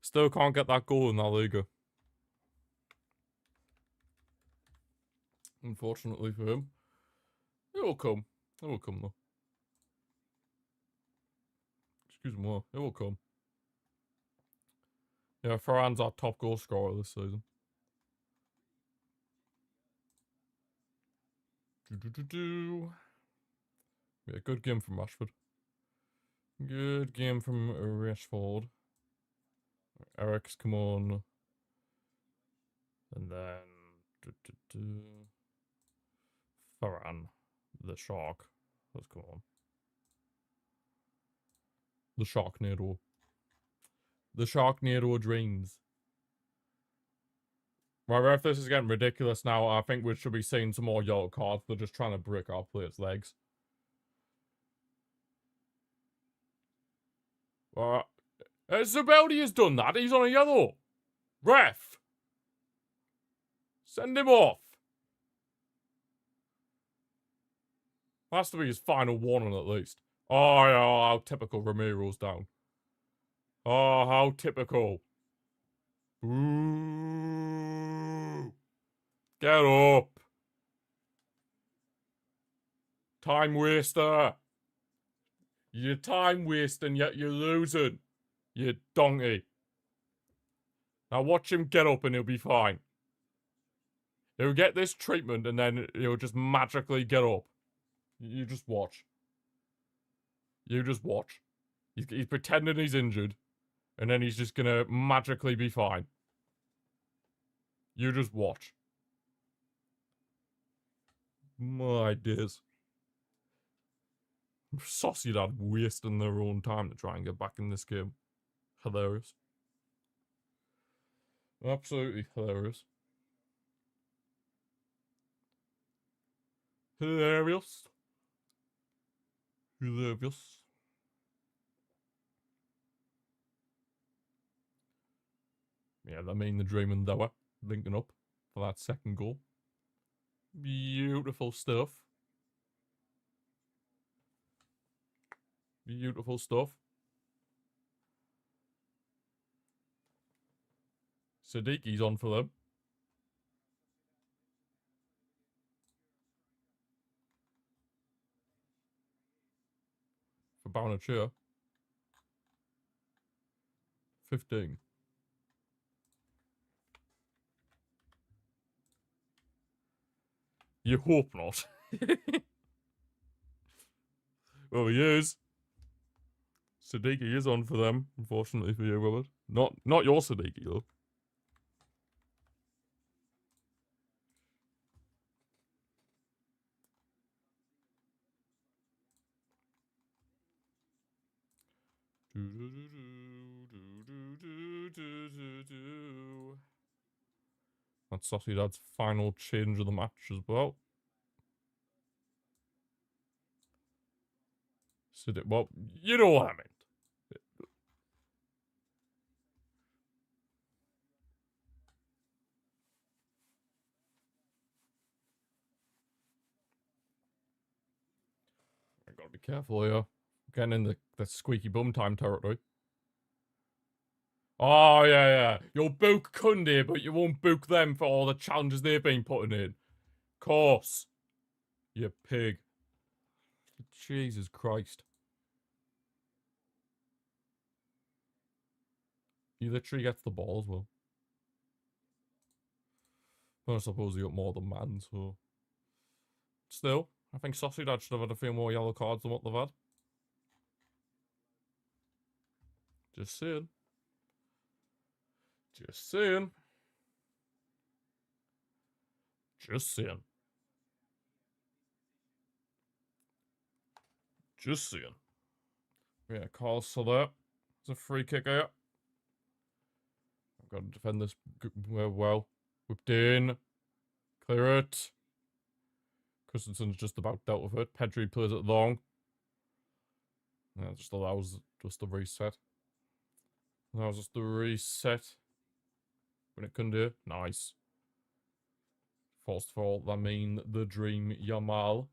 Still can't get that goal in La Liga. Unfortunately for him. It will come. It will come, though. Excuse me, it will come. Yeah, Ferran's our top goal scorer this season. Yeah, good game from Rashford. Good game from Rashford. Eric's come on. And then... Ferran. The Shark. Let's go on. The Sharknado. The Sharknado dreams. Right, ref, this is getting ridiculous now. I think we should be seeing some more yellow cards. They're just trying to break our players' legs. Zabeldi has done that. He's on a yellow. Ref. Send him off. Has to be his final warning at least. Oh, yeah, how typical Ramiro's down. Oh, how typical. Ooh. Get up. Time waster. You're time wasting, yet you're losing. You donkey. Now watch him get up and he'll be fine. He'll get this treatment and then he'll just magically get up. You just watch. You just watch. He's pretending he's injured. And then he's just gonna magically be fine. You just watch. My days. Sociedad wasting their own time to try and get back in this game. Hilarious. Absolutely hilarious. Hilarious. Hilarious. Yeah, I mean the Dream and Dower linking up for that second goal. Beautiful stuff. Beautiful stuff. Sadiqi's on for them. For Barnachia. 15. You hope not. Well, he is. Sadiqi is on for them, unfortunately for you, Robert. Not your Sadiqi, though. That's Sociedad's final change of the match as well. Well, you know what I meant. I gotta be careful here. Getting in the squeaky bum time territory. Oh, yeah. You'll book Kunde, but you won't book them for all the challenges they've been putting in. Course. You pig. Jesus Christ. He literally gets the ball as well. I suppose he got more than man, so... Still, I think Sociedad should have had a few more yellow cards than what they've had. Just saying. Just saying. Just saying. Just saying. Yeah, calls for that. It's a free kick out. I've got to defend this well. Whipped in. Clear it. Christensen's just about dealt with it. Pedri plays it long. That just allows just the reset. Allows us the reset. When it can do. Nice. Forced fault. That mean the dream Yamal.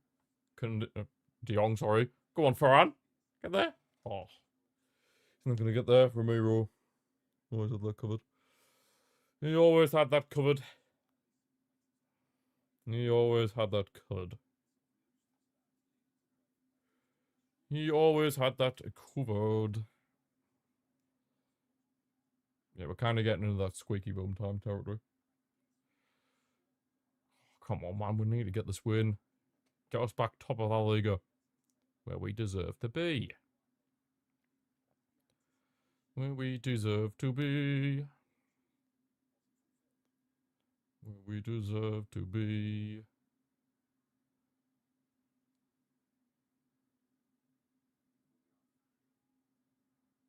De Jong, sorry. Go on, Ferran. Get there. Oh. He's not going to get there. Ramiro. Always had that covered. He always had that covered. He always had that covered. He always had that covered. Yeah, we're kind of getting into that squeaky bum time territory. Come on, man. We need to get this win. Get us back top of La Liga. Where we deserve to be. Where we deserve to be. Where we deserve to be.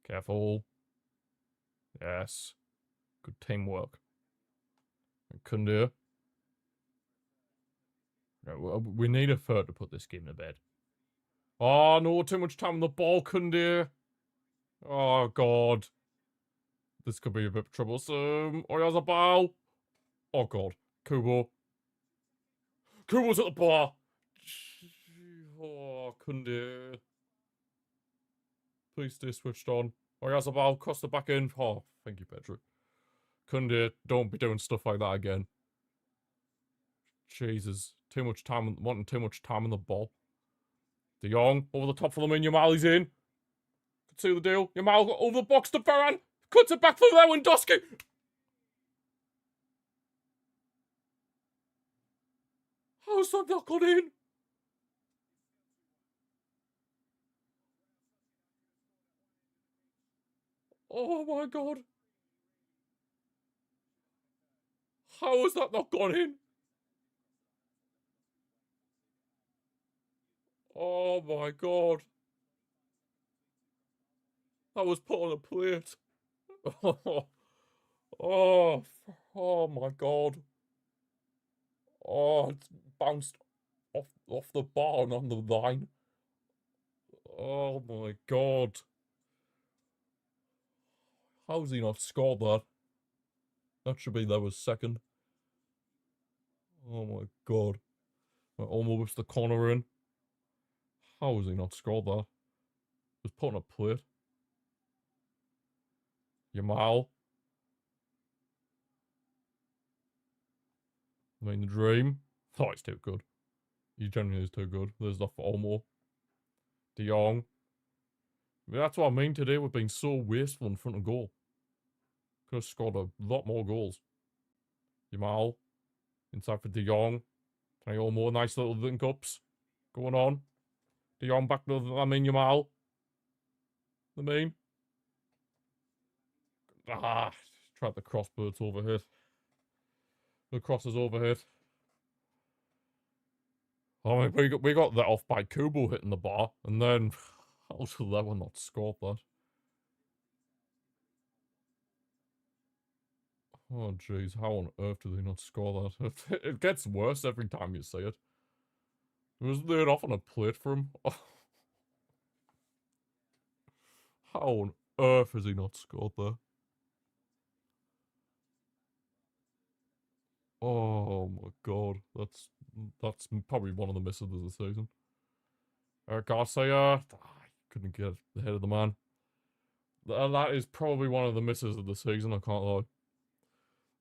Careful. Yes. Good teamwork. Kunde. We need a third to put this game to bed. Oh, no, too much time on the ball, Kunde. Oh, God. This could be a bit troublesome. Oyarzabal. Oh, God. Kubo. Kubo's at the bar. Oh, Kunde. Please stay switched on. Oyarzabal, cross the back end. Oh, thank you, Pedro. Kunde, don't be doing stuff like that again. Jesus. Too much time, wanting too much time on the ball. De Jong, over the top for the Yamal, he's in. Could see the deal. Yamal got over the box to Ferran. Cuts it back for Lewandowski. How's that not got in? Oh my God. How has that not gone in? Oh my God. That was put on a plate. Oh my God. Oh, it's bounced off the bar and on the line. Oh my God. How's he not scored that? That should be Lewer's second. Oh my God. Almost whips the corner in. How has he not scored that? It was put on a plate. Yamal. I mean, the dream. Oh, he's too good. He genuinely is too good. There's enough for Olmo. De Jong. I mean, that's what I mean today. We've been so wasteful in front of goal. Could have scored a lot more goals. Yamal. Inside for De Jong. Tony Olmo. Nice little link-ups. Going on. De Jong back to Yamal. The main. Tried the cross, but it's overhit. The cross is overhit. I mean, we got that off by Kubo hitting the bar, and then how should Lewer not scored that? Oh, jeez. How on earth do they not score that? It gets worse every time you say it. Was laid off on a plate for him? Oh. How on earth has he not scored there? Oh my god. That's probably one of the misses of the season. Garcia. Couldn't get ahead of the man. That is probably one of the misses of the season, I can't lie.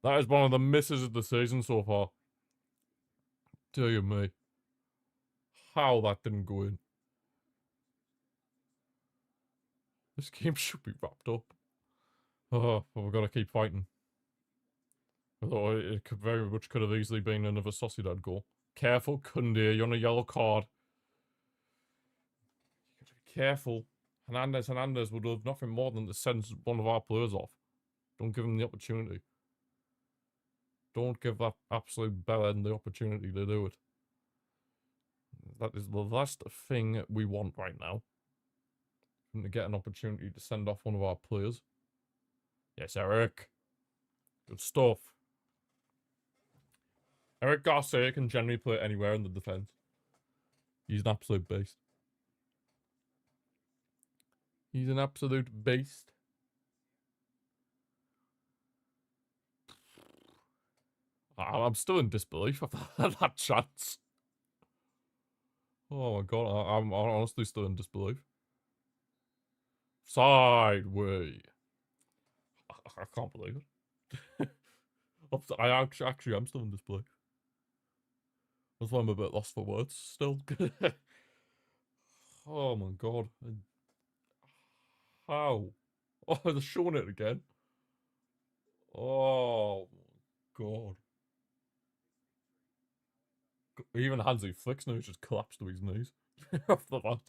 That is one of the misses of the season so far. Dear me. How that didn't go in. This game should be wrapped up. Oh, but we've got to keep fighting. Although it could very much could have easily been another Sociedad goal. Careful, Kunde, you're on a yellow card. You gotta be careful. Hernandez would have nothing more than to send one of our players off. Don't give him the opportunity. Don't give that absolute bellend the opportunity to do it. That is the last thing we want right now. To get an opportunity to send off one of our players. Yes, Eric. Good stuff. Eric Garcia can generally play anywhere in the defence. He's an absolute beast. He's an absolute beast. I'm still in disbelief of that chance. Oh my god, I'm honestly still in disbelief. Sideway. I can't believe it. I actually am still in disbelief. That's why I'm a bit lost for words still. Oh my god. How? Oh, they're showing it again. Oh my god. Even Hansi Flick's now just collapsed to his knees after that.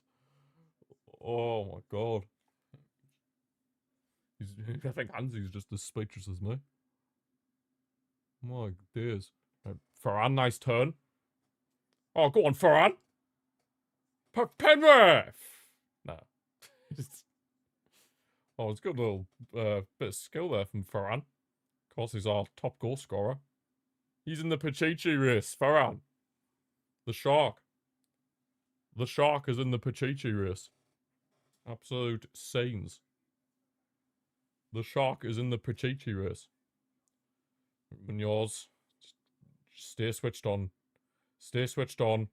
Oh my god. I think Hansi's just as speechless as me. My days. Ferran, nice turn. Oh, go on, Ferran. Penrith! No. Oh, it's a good little bit of skill there from Ferran. Of course, he's our top goal scorer. He's in the Pichichi race, Ferran. The Shark. The Shark is in the Pichichi race. Absolute scenes. The Shark is in the Pichichi race. Munoz. Stay switched on. Stay switched on.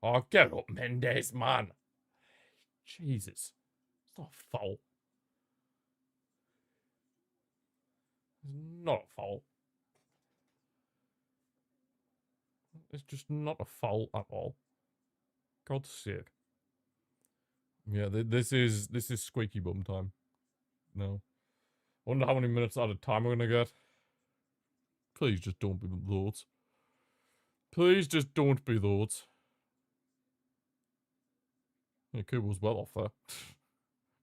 Oh, get up, Mendes, man. Jesus. It's not a foul. It's not a foul. It's just not a foul at all. God's sake. Yeah, this is squeaky bum time. No. I wonder how many minutes at a time we're gonna get. Please just don't be loads. Please just don't be loads. Yeah, Kubo's well off there.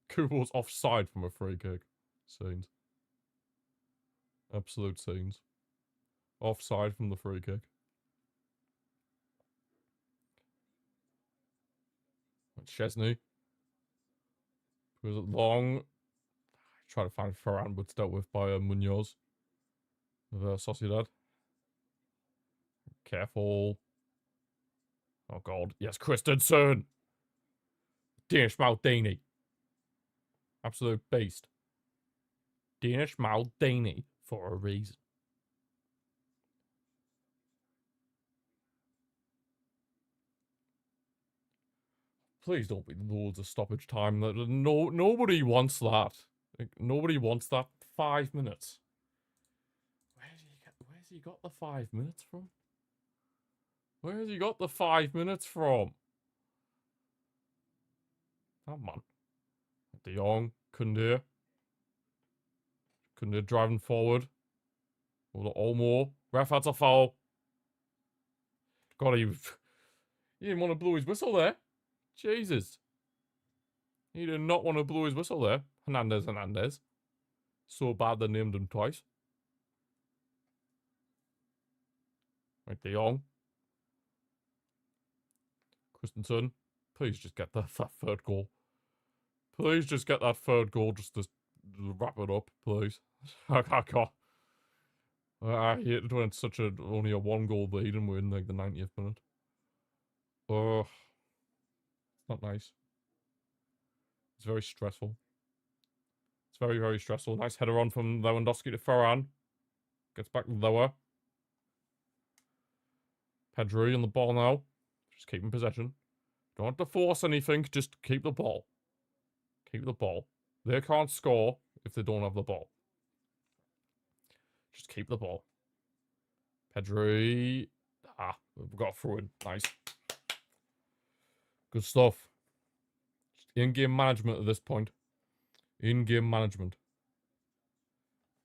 Kubo's offside from a free kick. Scenes. Absolute scenes. Offside from the free kick. Chesney. Was it long? Try to find Ferran, but it's dealt with by Munoz. Of Sociedad. Careful. Oh god. Yes, Christensen. Danish Maldini. Absolute beast. Danish Maldini for a reason. Please don't be loads of stoppage time. Nobody wants that. Like, nobody wants that. 5 minutes. Where's he got the 5 minutes from? Where's he got the 5 minutes from? Come on. De Jong, Kunde. Kunde driving forward. Over to Olmo. Ref, that's a foul. God, he didn't want to blow his whistle there. Jesus. He did not want to blow his whistle there. Hernandez. So bad they named him twice. Right, De Jong. Christensen. Please just get that third goal. Please just get that third goal just to wrap it up, please. I can't. I hate it when it's only a 1-goal lead and we're in like the 90th minute. Oh, it's not nice. It's very stressful. It's very, very stressful. Nice header on from Lewandowski to Ferran. Gets back lower. Pedri on the ball now. Just keeping possession. Don't have to force anything. Just keep the ball. Keep the ball. They can't score if they don't have the ball. Just keep the ball. Pedri. We've got a throw in. Nice. Good stuff. Just in-game management at this point. In-game management.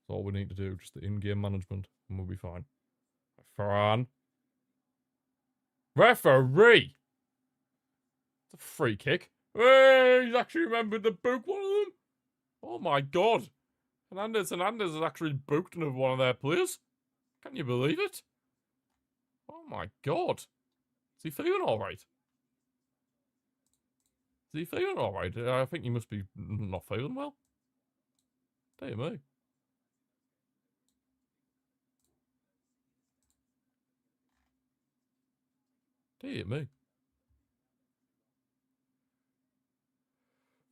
That's all we need to do. Just the in-game management. And we'll be fine. Ferran. Referee! It's a free kick. Hey, he's actually remembered to book one of them. Oh my god. Hernandez has actually booked one of their players. Can you believe it? Oh my god. Is he feeling alright? Is he feeling alright? I think he must be not feeling well. Dear me. Dear me.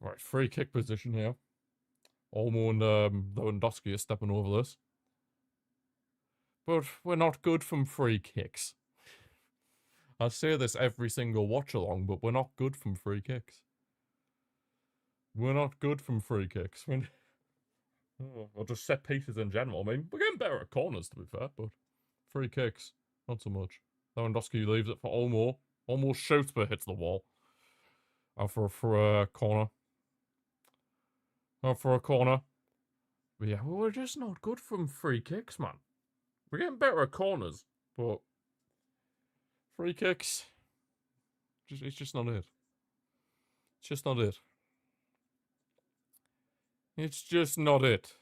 Right, free kick position here. Olmo and Lewandowski are stepping over this. But we're not good from free kicks. I say this every single watch-along, but we're not good from free kicks. We're not good from free kicks. Or just set pieces in general. I mean, we're getting better at corners, to be fair, but free kicks, not so much. Lewandowski leaves it for Olmo. Olmo shoots, but hits the wall. Out for a corner. Out for a corner. But yeah, we're just not good from free kicks, man. We're getting better at corners, but free kicks, it's just not it. It's just not it. It's just not it.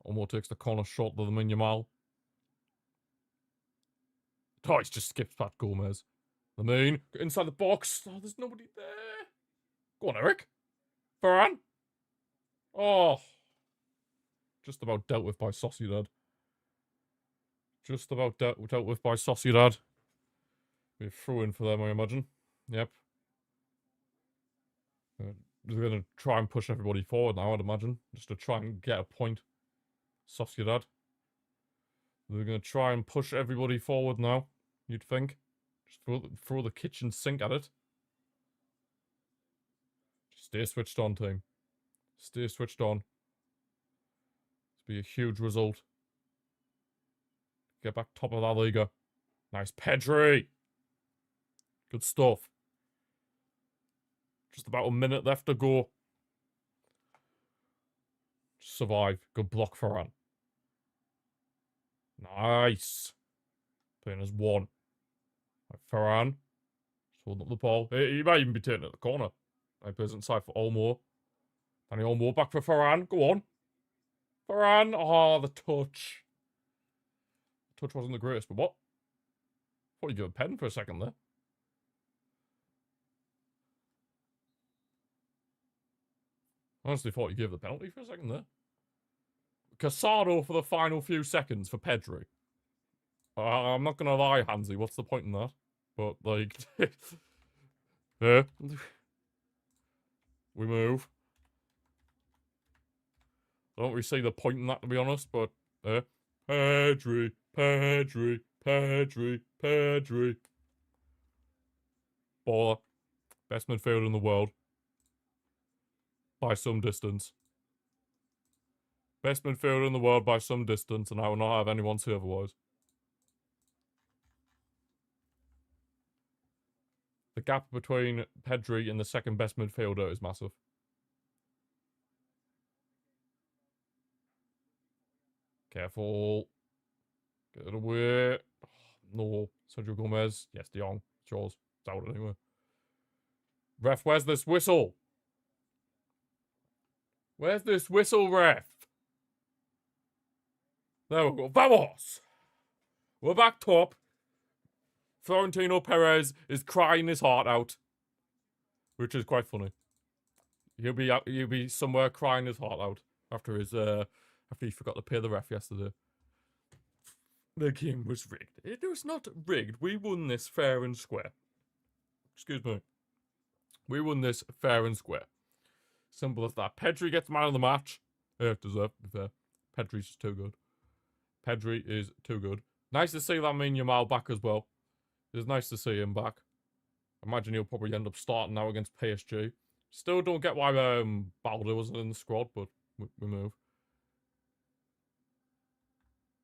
Olmo takes the corner shot to the Yamal. Oh, he's just skipped past Gomez. Lamine, inside the box. Oh, there's nobody there. Go on, Eric. Ferran. Oh. Just about dealt with by Sociedad. Just about dealt with by Sociedad. We're through-in for them, I imagine. Yep. They're going to try and push everybody forward now, I'd imagine. Just to try and get a point. Sociedad. They're going to try and push everybody forward now, you'd think. Just throw the kitchen sink at it. Just stay switched on, team. Stay switched on. This will be a huge result. Get back top of that Liga. Nice Pedri. Good stuff. Just about a minute left to go. Just survive. Good block for Ferran. Nice. Playing as one. Right, Ferran. Just holding up the ball. He might even be taking it at the corner. He plays inside for Olmo. Danny Olmo back for Ferran. Go on. Ferran. Oh, the touch. The touch wasn't the greatest, but what? Thought you gave a pen for a second there. Honestly thought you gave the penalty for a second there. Casado for the final few seconds for Pedri. I'm not going to lie, Hansi. What's the point in that? But, like... yeah. We move. I don't really see the point in that, to be honest, but... Pedri, Pedri, Pedri, Pedri. Baller. Best midfielder in the world. By some distance. Best midfielder in the world by some distance, and I will not have anyone say otherwise. The gap between Pedri and the second best midfielder is massive. Careful. Get it away. Oh, no. Sergio Gomez. Yes, De Jong. It's yours. It's out anyway. Ref, where's this whistle? Where's this whistle, ref? There we go. Vamos! We're back top. Florentino Perez is crying his heart out. Which is quite funny. He'll be somewhere crying his heart out after his after he forgot to pay the ref yesterday. The game was rigged. It was not rigged. We won this fair and square. Excuse me. We won this fair and square. Simple as that. Pedri gets man of the match. Deserved, to be fair. Pedri's just too good. Pedri is too good. Nice to see Lamine Yamal back as well. It's nice to see him back. Imagine he'll probably end up starting now against PSG. Still don't get why Baldo wasn't in the squad, but we move.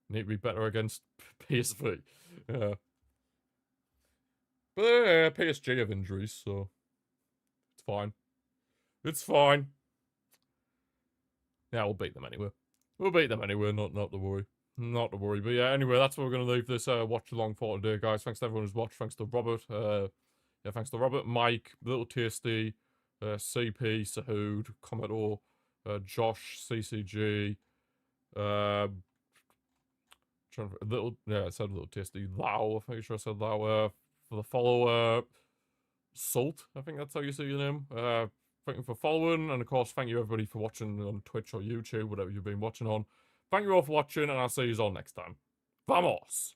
Need to be better against PSV. Yeah. But PSG have injuries, so it's fine. It's fine. Yeah, we'll beat them anyway. We'll beat them anyway, not to worry. Not to worry. But yeah, anyway, that's what we're going to leave this watch along for today, guys. Thanks to everyone who's watched. Thanks to Robert. Yeah, thanks to Robert, Mike, Little Tasty, CP, Sahood, Commodore, Josh, CCG, I said Little Tasty, Lau, I'm pretty sure I said Lau, for the follower, Salt, I think that's how you say your name. Thank you for following, and of course, thank you everybody for watching on Twitch or YouTube, whatever you've been watching on. Thank you all for watching, and I'll see you all next time. Vamos!